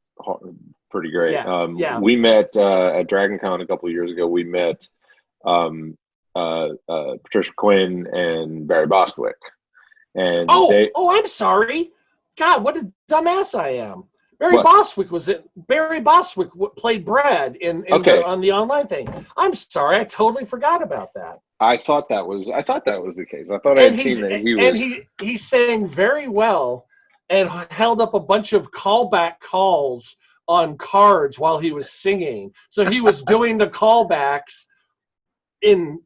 great. Yeah. We met at DragonCon a couple of years ago. We met Patricia Quinn and Barry Bostwick. And I'm sorry. God, what a dumbass I am. Barry Bostwick played Brad on the online thing. I'm sorry, I totally forgot about that. I thought that was the case. I thought I had seen that he was. And he sang very well and held up a bunch of callback calls on cards while he was singing. So he was doing the callbacks in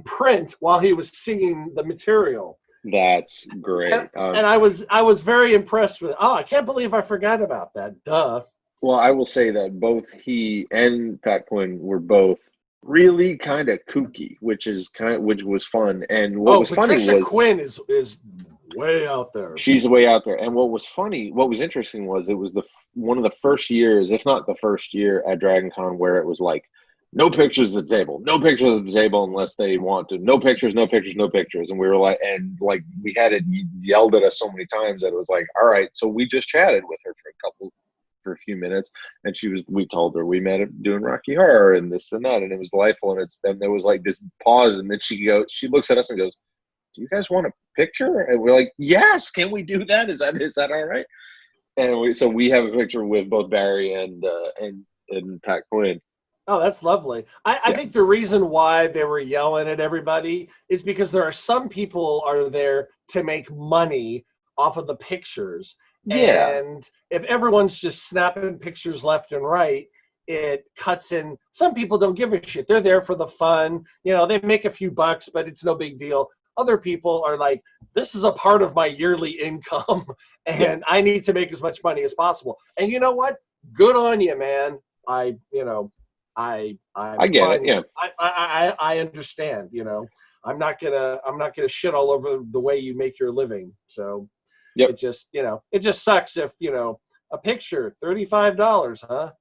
print while he was singing the material. That's great. And I was very impressed with it. Oh, I can't believe I forgot about that. Duh. Well, I will say that both he and Pat Quinn were both really kind of kooky, which was fun. And what was funny was Patricia Quinn is way out there. She's way out there. And what was funny, what was interesting was it was one of the first years, if not the first year at Dragon Con, where it was like, no pictures at the table, no pictures at the table unless they want to, no pictures, no pictures, no pictures. And we were like, and like we had it yelled at us so many times that it was like, all right. So we just chatted with her for a few minutes, and we told her we met doing Rocky Horror and this and that, and it was delightful. And then there was like this pause, and then she looks at us and goes, do you guys want a picture? And we're like, yes, can we do that? Is that all right? And so we have a picture with both Barry and Pat Quinn. Oh, that's lovely. I think the reason why they were yelling at everybody is because there are some people are there to make money off of the pictures. Yeah. And if everyone's just snapping pictures left and right, it cuts in. Some people don't give a shit. They're there for the fun. You know, they make a few bucks, but it's no big deal. Other people are like, this is a part of my yearly income, and I need to make as much money as possible. And you know what? Good on you, man. I get it. Yeah. I understand. You know, I'm not gonna shit all over the way you make your living. So it just sucks if, you know, a picture, $35, huh?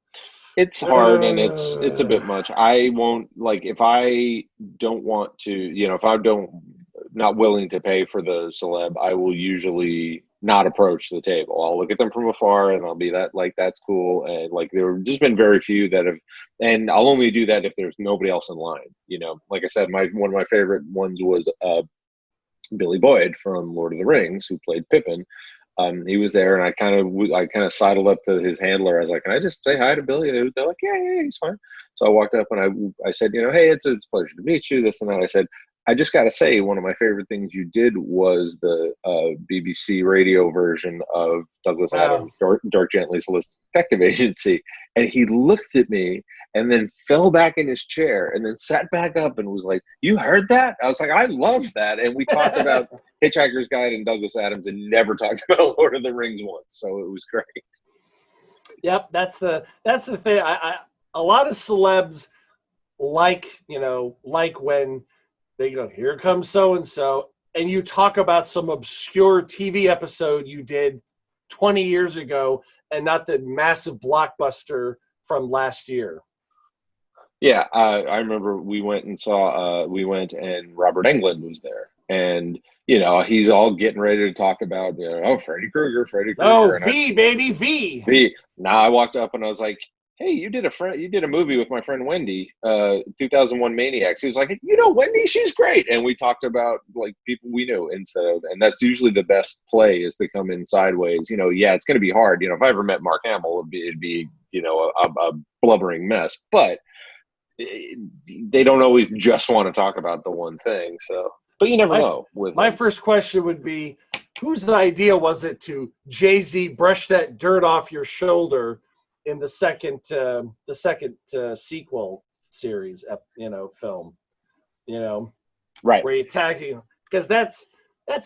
It's hard, and it's a bit much. I won't, like, if I don't want to, you know, if I don't not willing to pay for the celeb, I will usually not approach the table. I'll look at them from afar, and I'll be that's cool. And like there have just been very few that have, and I'll only do that if there's nobody else in line. You know, like I said, one of my favorite ones was Billy Boyd from Lord of the Rings, who played Pippin. He was there, and I kind of sidled up to his handler. I was like, "Can I just say hi to Billy?" And they're like, "Yeah, he's fine." So I walked up and I said, "You know, hey, it's a pleasure to meet you." This and that. I said, "I just got to say, one of my favorite things you did was the BBC radio version of Douglas Adams' Dark Gently Solicit Detective Agency." And he looked at me and then fell back in his chair and then sat back up and was like, "You heard that?" I was like, "I love that." And we talked about Hitchhiker's Guide and Douglas Adams and never talked about Lord of the Rings once. So it was great. Yep, that's the thing. A lot of celebs like when they go, "Here comes so and so," and you talk about some obscure TV episode you did 20 years ago and not the massive blockbuster from last year. Yeah, I remember we went and Robert Englund was there, and you know he's all getting ready to talk about, you know, oh, Freddy Krueger. Oh, V. Now I walked up and I was like, "Hey, you did a movie with my friend Wendy, 2001 Maniacs." He was like, "You know Wendy, she's great." And we talked about like people we knew and that's usually the best play, is to come in sideways. You know, yeah, it's going to be hard. You know, if I ever met Mark Hamill, it'd be you know a blubbering mess, but they don't always just want to talk about the one thing. So, but you never know. My first question would be, whose idea was it to Jay-Z brush that dirt off your shoulder in the second sequel series, you know, film, you know, right, where you're attacking, because that's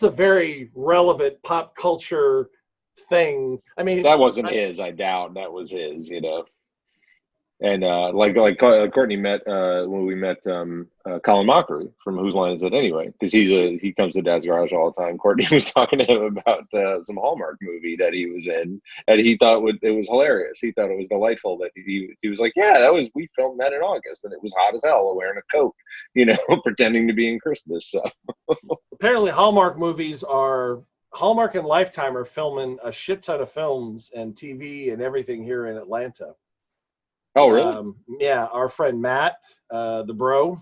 a very relevant pop culture thing. I mean, that wasn't his. I doubt that was his. You know. And like Courtney met when we met Colin Mockery from Whose Line Is It Anyway? Because he comes to Dad's Garage all the time. Courtney was talking to him about some Hallmark movie that he was in, and he thought it was hilarious. He thought it was delightful that he was like, yeah, we filmed that in August, and it was hot as hell, wearing a coat, you know, pretending to be in Christmas. So apparently, Hallmark and Lifetime are filming a shit ton of films and TV and everything here in Atlanta. Oh, really? Yeah, our friend Matt, the bro,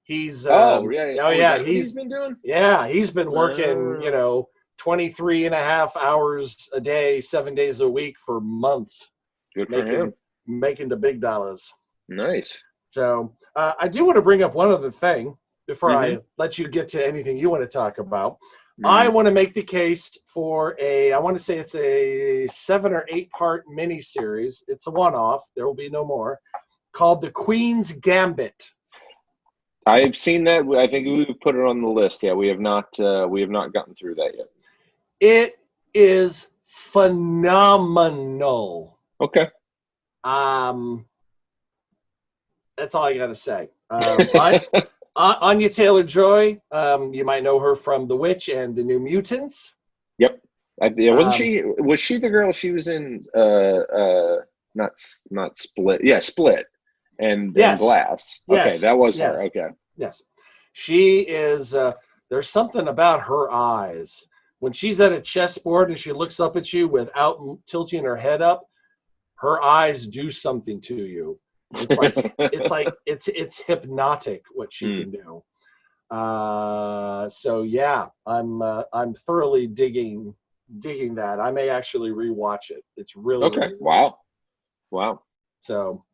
he's he's been doing? Yeah, he's been working, you know, 23 and a half hours a day, 7 days a week for months. Good for him. Making the big dollars. Nice. So I do want to bring up one other thing before I let you get to anything you want to talk about. I want to make the case for I want to say it's a 7 or 8 part mini series. It's a one-off. There will be no more. Called The Queen's Gambit. I've seen that. I think we've put it on the list. Yeah, we have not gotten through that yet. It is phenomenal. Okay. That's all I got to say. Anya Taylor-Joy, you might know her from The Witch and The New Mutants. Yep. Yeah, wasn't Um, she? Was she the girl? She was in not Split. Yeah, Split and yes, Glass. Okay, yes, that was her. yes, Okay. yes. She is. There's something about her eyes when she's at a chessboard and she looks up at you without tilting her head up. Her eyes do something to you. It's hypnotic what she Hmm. can do. So yeah, I'm thoroughly digging that. I may actually rewatch it. It's really Okay. really good. Wow. Wow. So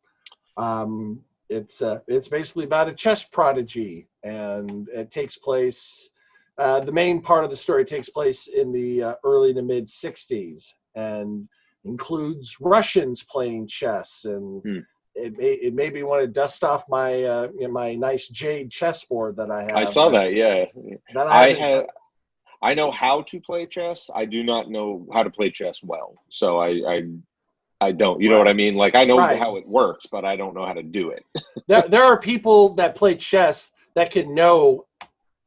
it's basically about a chess prodigy, and it takes place. The main part of the story takes place in the early to mid '60s, and includes Russians playing chess. And Hmm. it made me want to dust off my my nice jade chessboard that I I have saw that. Yeah. that I I haven't. have. I know how to play chess. I do not know how to play chess well. So I don't. You know what I Right, mean? Like I know right. how it works, but I don't know how to do it. There are people that play chess that can know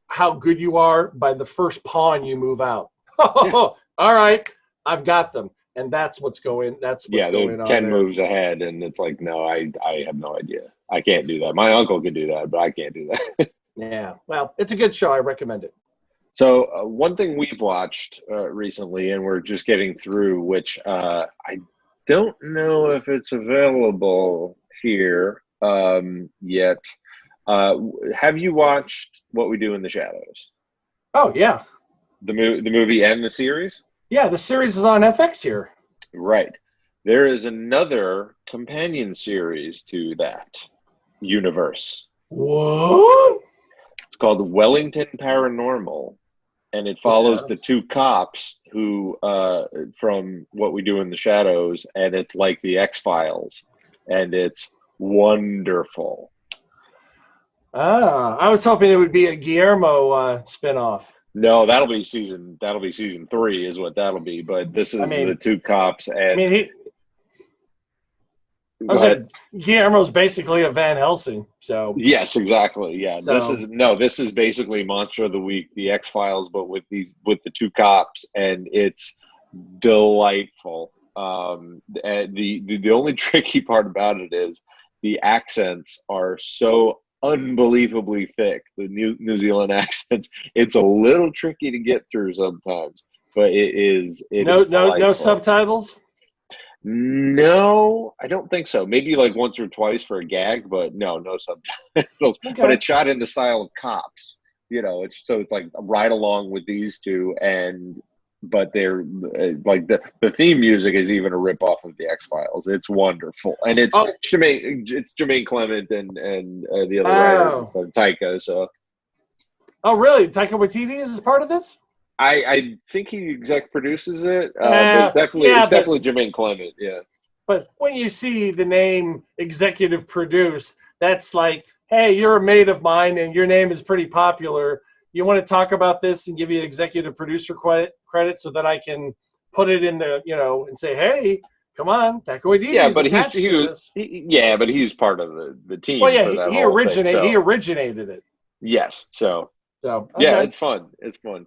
how good you are by the first pawn you move out. Yeah. All right, I've got them, and that's what's going. That's what's Yeah, they're going on 10 there. moves ahead, and it's like, no, I have no idea. I can't do that. My uncle could do that, but I can't do that. Yeah, well, it's a good show. I recommend it. So, one thing we've watched recently, and we're just getting through, which I don't know if it's available here yet. Have you watched What We Do in the Shadows? Oh yeah, The movie and the series? yeah. The series is on FX here. Right. There is another companion series to that universe. What? It's called Wellington Paranormal, and it follows the Yes. two cops who from What We Do in the Shadows, and it's like the X-Files, and it's wonderful. I was hoping it would be a Guillermo spinoff. No, that'll be season 3 is what that'll be, but this I is the mean, two cops I and mean, I go was ahead. like, Guillermo's basically a Van Helsing. So, Yes, exactly. Yeah, this so is no, this is basically Monster of the Week, the X Files, but with the two cops, and it's delightful. And the only tricky part about it is the accents are so unbelievably thick. The New Zealand accents, it's a little tricky to get through sometimes, but it is no delightful. subtitles. No, I don't think so. Maybe like once or twice for a gag, but no subtitles. But Okay. it's shot in the style of Cops. It's like right along with these two, and but they're like the theme music is even a rip off of the X Files. It's wonderful, and Oh, It's Jermaine Clement and the other writers oh, instead of Taika. So oh, really? Taika Waititi is part of this? I think he exec produces it, but Yeah, it's yeah, definitely Jermaine Clement. Yeah. but when you see the name executive produce, that's like, hey, you're a mate of mine and your name is pretty popular. You want to talk about this and give you an executive producer credit so that I can put it in the, and say, hey, come on, Taika Waititi Yeah, is but attached to this. yeah, but he's part of the Well, team yeah, for he, that he whole thing. originate he So originated it. yes, so So yeah, okay, it's fun. It's fun.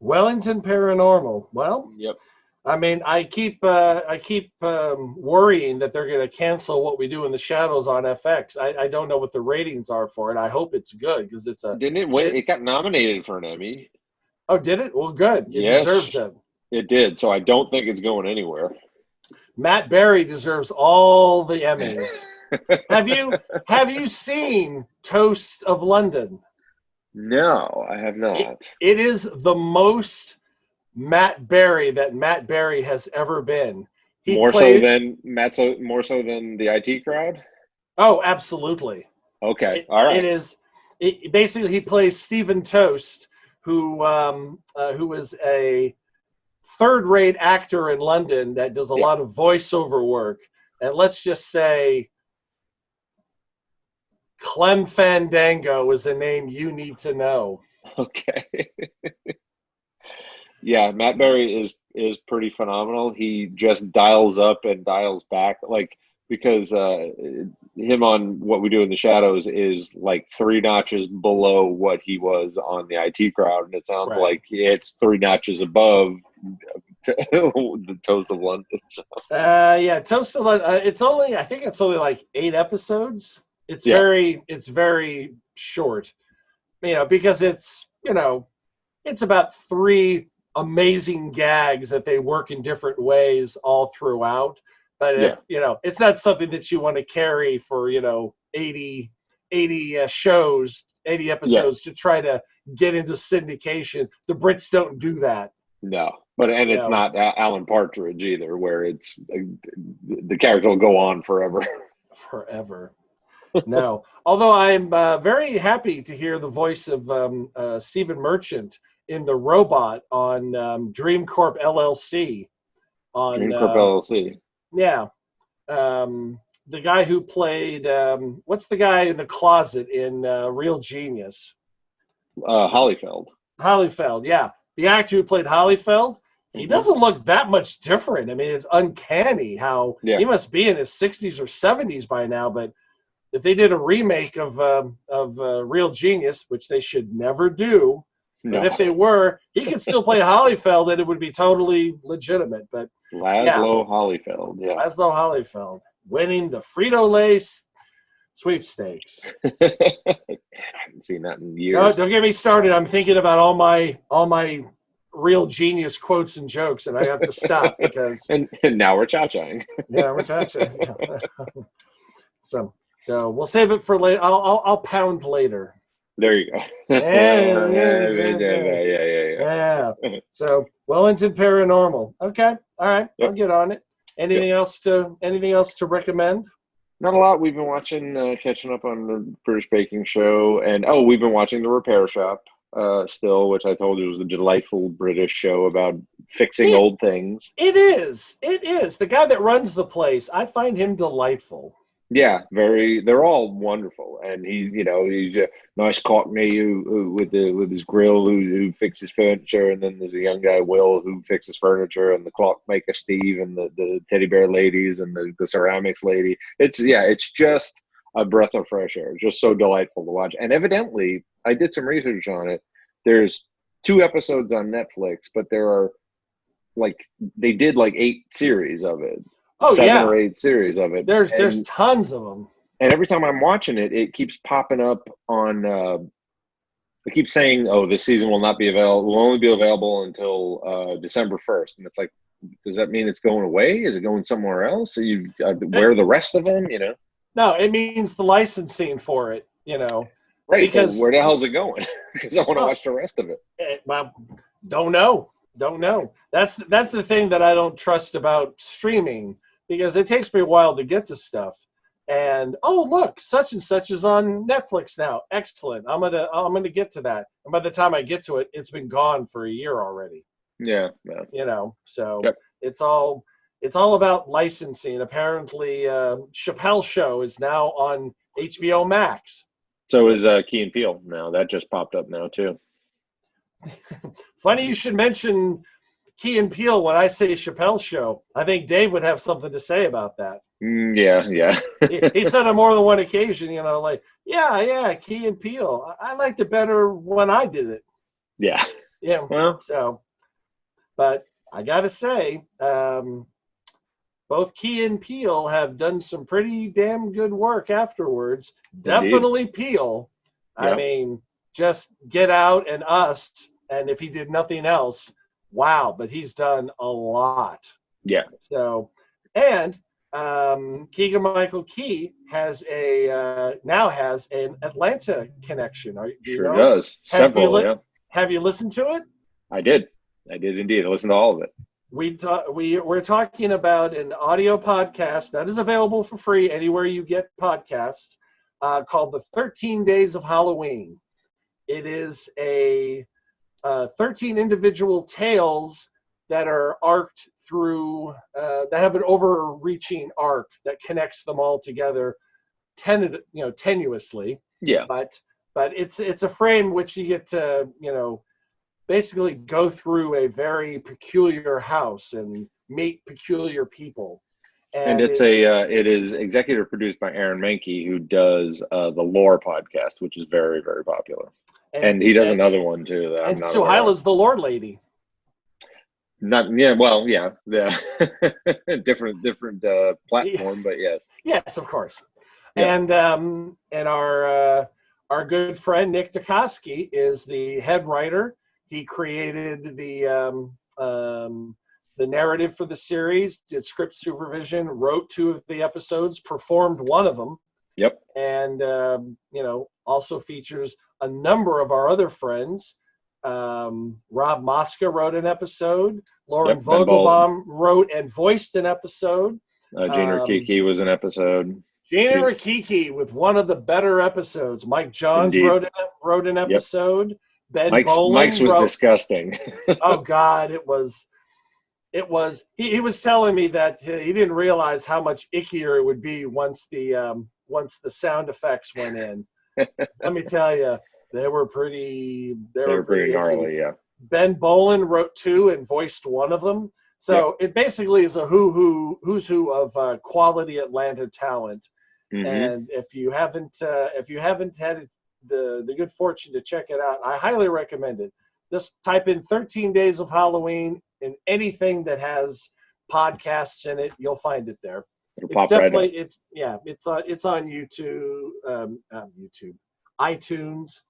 Wellington Paranormal. Well, Yep. I mean, I keep worrying that they're going to cancel What We Do in the Shadows on FX. I don't know what the ratings are for it. I hope it's good because it's a Didn't it win? it. It got nominated for an Emmy. Oh, did it? Well, good. It deserves Yes, it. it did. So I don't think it's going anywhere. Matt Berry deserves all the Emmys. Have you seen Toast of London? No, I have It not. it is the most Matt Berry that Matt Berry has ever been. He played. More so than the IT crowd. Oh, absolutely. Okay, It all it right. is basically he plays Stephen Toast, who is a third-rate actor in London that does a Yeah. lot of voiceover work. And let's just say Clem Fandango is a name you need to know. Okay. Yeah, Matt Berry is pretty phenomenal. He just dials up and dials back. Like because him on What We Do in the Shadows is like 3 notches below what he was on the IT Crowd, and it sounds Right. like it's 3 notches above the Toast of London. So. Yeah, Toast of London. I think it's only like 8 episodes. It's Yeah, very short. Because it's about 3 amazing gags that they work in different ways all throughout. But yeah, it's not something that you want to carry for 80 shows, 80 yeah. episodes to try to get into syndication. The Brits don't do that. No, but and You it's know, not Alan Partridge either, where it's the character will go on forever. forever. No, although I'm very happy to hear the voice of Stephen Merchant in The Robot on Dream Corp LLC. On Dream Corp LLC. Yeah, the guy who played what's the guy in the closet in Real Genius? Hollyfeld. Hollyfeld, yeah, the actor who played Hollyfeld. He Hmm. doesn't look that much different. I mean, it's uncanny how Yeah, he must be in his 60s or 70s by now. But if they did a remake of Real Genius, which they should never do, but no. if they were, he could still play Hollyfeld, and it would be totally legitimate. But yeah, Laszlo Hollyfeld. Yeah. Laszlo Hollyfeld winning the Frito-Lay sweepstakes. I haven't seen that in No, years. don't get me started. I'm thinking about all my Real Genius quotes and jokes, and I have to stop because And now we're cha-chaing. yeah, we're touching. Yeah. So we'll save it for later. I'll pound later. There you go. Yeah, yeah, Yeah, yeah, yeah. yeah. So Wellington Paranormal. Okay, all right, I'll Yep, get on it. yep. Anything else to recommend? Not a lot. We've been watching, catching up on the British Baking Show, and we've been watching The Repair Shop still, which I told you was a delightful British show about fixing It old things. it is. It is. The guy that runs the place, I find him delightful. Yeah, very. They're all wonderful, and he's a nice Cockney who with his grill who fixes furniture, and then there's a young guy Will who fixes furniture, and the clockmaker Steve, and the teddy bear ladies, and the ceramics lady. It's just a breath of fresh air. Just so delightful to watch. And evidently, I did some research on it. There's 2 episodes on Netflix, but there are they did 8 series of it. Oh 7 or 8 series of it. there's tons of them. And every time I'm watching it, it keeps popping up on. It keeps saying, "Oh, this season will not be available. Will only be available until December 1st." And it's like, does that mean it's going away? Is it going somewhere else? So where are the rest of them? No, it means the licensing for it. Right? But Because where the hell's it going? Because I want to well, watch the rest of it. well, don't know. Don't know. That's the thing that I don't trust about streaming, because it takes me a while to get to stuff. And look, such and such is on Netflix now. Excellent. I'm gonna get to that. And by the time I get to it, it's been gone for a year already. Yeah. So Yep. it's all about licensing. Apparently, Chappelle Show is now on HBO Max. So is Key and Peele now. That just popped up now too. Funny you should mention Key and Peele when I say Chappelle Show. I think Dave would have something to say about that. Yeah. He said on more than one occasion, yeah, Key and Peele. I liked it better when I did it. Yeah. Yeah. Well, So, but I gotta say, both Key and Peele have done some pretty damn good work afterwards. indeed. Definitely Peele. I Yeah. mean, just Get Out and Us, and if he did nothing else, wow, but he's done a lot. Yeah. So, and Keegan-Michael Key now has an Atlanta connection. Do you Sure know? does. Several. Yeah. Have you listened to it? I did indeed. I listened to all of it. We're talking about an audio podcast that is available for free anywhere you get podcasts, called The 13 Days of Halloween. It is a 13 individual tales that are arced through, that have an overreaching arc that connects them all together, tenuously. Yeah. But it's a frame which you get to, basically go through a very peculiar house and meet peculiar people. And it is executive produced by Aaron Mahnke, who does the Lore podcast, which is very, very popular. And he does another one too that I'm not aware of. Suhaila's the Lore lady. Different platform, but yes. Yes, of course. Yeah. And our good friend Nick Dukoski is the head writer. He created the narrative for the series, did script supervision, wrote 2 of the episodes, performed one of them. Yep. And also features a number of our other friends. Rob Mosca wrote an episode. Lauren Vogelbaum wrote and voiced an episode. Gene Rikiki was an episode. Gene Rikiki with one of the better episodes. Mike Johns wrote an episode. Yep. Ben Bowling Mike's was disgusting. Oh God, it was. He was telling me that he didn't realize how much ickier it would be once the sound effects went in. Let me tell you, they were pretty gnarly. Yeah. Ben Bowling wrote 2 and voiced one of them. So It basically is a who's who of quality Atlanta talent. Mm-hmm. And if you haven't had the good fortune to check it out, I highly recommend it. Just type in 13 Days of Halloween and anything that has podcasts in it, you'll find it there. It'll pop right up. It's on YouTube, iTunes,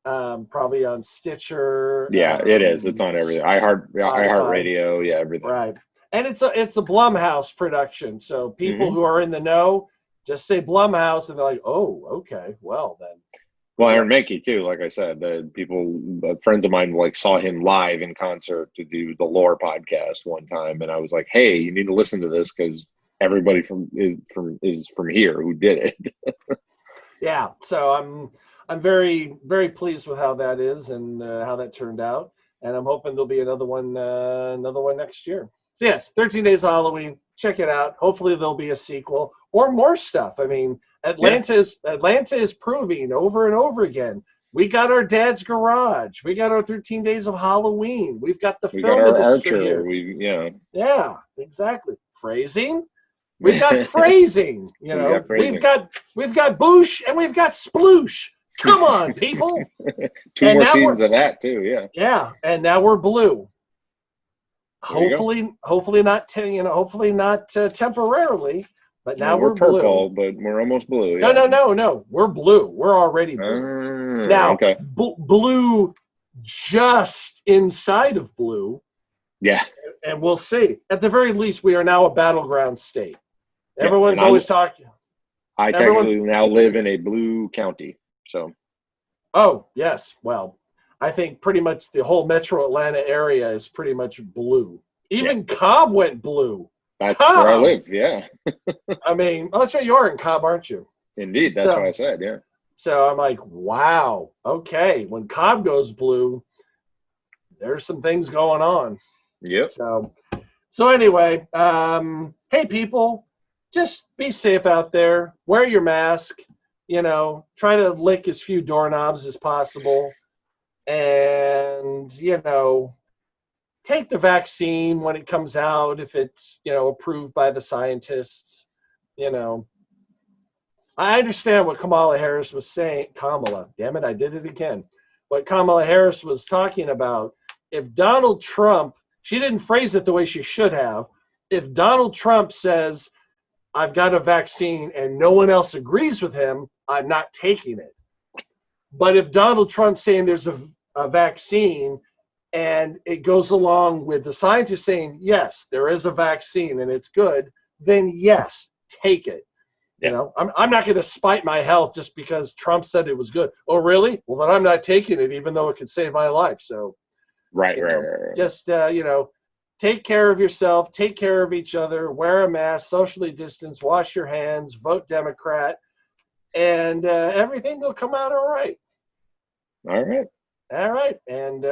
probably on Stitcher. Yeah, it is. It's on everything. iHeartRadio, everything. Right, and it's a Blumhouse production. So people who are in the know just say Blumhouse, and they're like, oh, okay, well then. Well, Aaron Mahnke too. Like I said, friends of mine saw him live in concert to do the Lore podcast one time, and I was like, "Hey, you need to listen to this because everybody is from here who did it." Yeah, so I'm very, very pleased with how that is and how that turned out, and I'm hoping there'll be another one next year. So yes, 13 Days of Halloween. Check it out. Hopefully there'll be a sequel or more stuff. I mean, Atlanta is proving over and over again. We got our Dad's Garage. We got our 13 Days of Halloween. We've got the film industry here. Yeah, exactly. Phrasing. We've got phrasing. We've got boosh and we've got sploosh. Come on, people. 2 more seasons of that too. Yeah. Yeah, and now we're blue. Hopefully not temporarily, but now we're purple, blue. But we're almost blue. Yeah. No. We're blue. We're already blue. Now, okay. Blue just inside of blue. Yeah. And we'll see. At the very least, we are now a battleground state. Everyone's always talking. I technically now live in a blue county, so. Oh, yes. Well, I think pretty much the whole metro Atlanta area is pretty much blue. Even Cobb went blue. That's where I live, yeah. I mean, that's right, you are in Cobb, aren't you? Indeed, that's what I said, yeah. So I'm like, wow, okay. When Cobb goes blue, there's some things going on. Yep. So anyway, hey, people, just be safe out there. Wear your mask. Try to lick as few doorknobs as possible. And, take the vaccine when it comes out, if it's, approved by the scientists. I understand what Kamala Harris was saying. Kamala, damn it, I did it again. What Kamala Harris was talking about. If Donald Trump, she didn't phrase it the way she should have. If Donald Trump says, I've got a vaccine and no one else agrees with him, I'm not taking it. But if Donald Trump's saying there's a vaccine and it goes along with the scientists saying, yes, there is a vaccine and it's good, then yes, take it. Yeah. I'm not going to spite my health just because Trump said it was good. Oh, really? Well, then I'm not taking it, even though it could save my life. So, right. Just, take care of yourself, take care of each other, wear a mask, socially distance, wash your hands, vote Democrat, and everything will come out all right. All right. And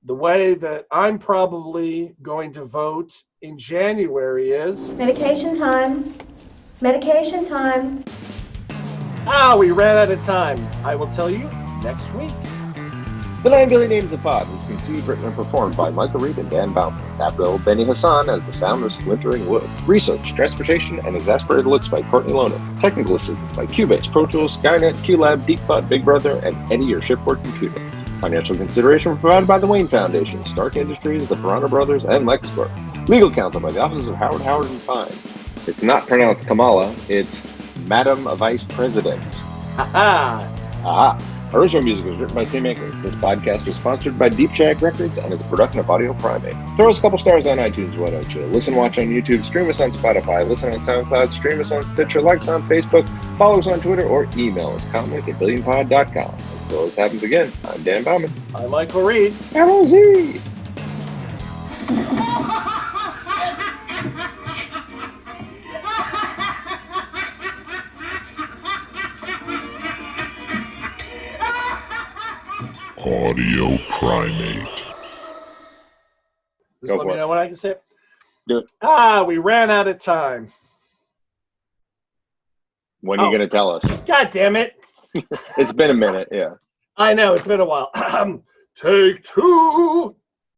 the way that I'm probably going to vote in January is... Medication time. We ran out of time. I will tell you next week. The 9 Billion Names of Pod is conceived, written, and performed by Michael Reed and Dan Bauman. Abdul Benny Hassan as the sound of splintering wood. Research, transportation, and exasperated looks by Courtney Loner. Technical assistance by Cubase, Pro Tools, Skynet, QLab, DeepThought, Big Brother, and Eddie, your shipboard computer. Financial consideration provided by the Wayne Foundation, Stark Industries, the Piranha Brothers, and Lexport. Legal counsel by the Offices of Howard, Howard & Fine. It's not pronounced Kamala, it's Madam Vice President. Ha-ha! Aha! Original music was written by Tim Aker. This podcast was sponsored by Deep Shag Records and is a production of Audio Primate. Throw us a couple stars on iTunes, why don't you? Listen, watch on YouTube, stream us on Spotify, listen on Soundcloud, stream us on Stitcher, like us on Facebook, follow us on Twitter, or email us comment@billionpod.com. Until this happens again, I'm Dan Bauman. I'm Michael Reed. LZ! Audio Primate. Just Go let for me it. know when I can say it. Do it. We ran out of time. When are you going to tell us? God damn it. It's been a minute, yeah. I know, it's been a while. Take two.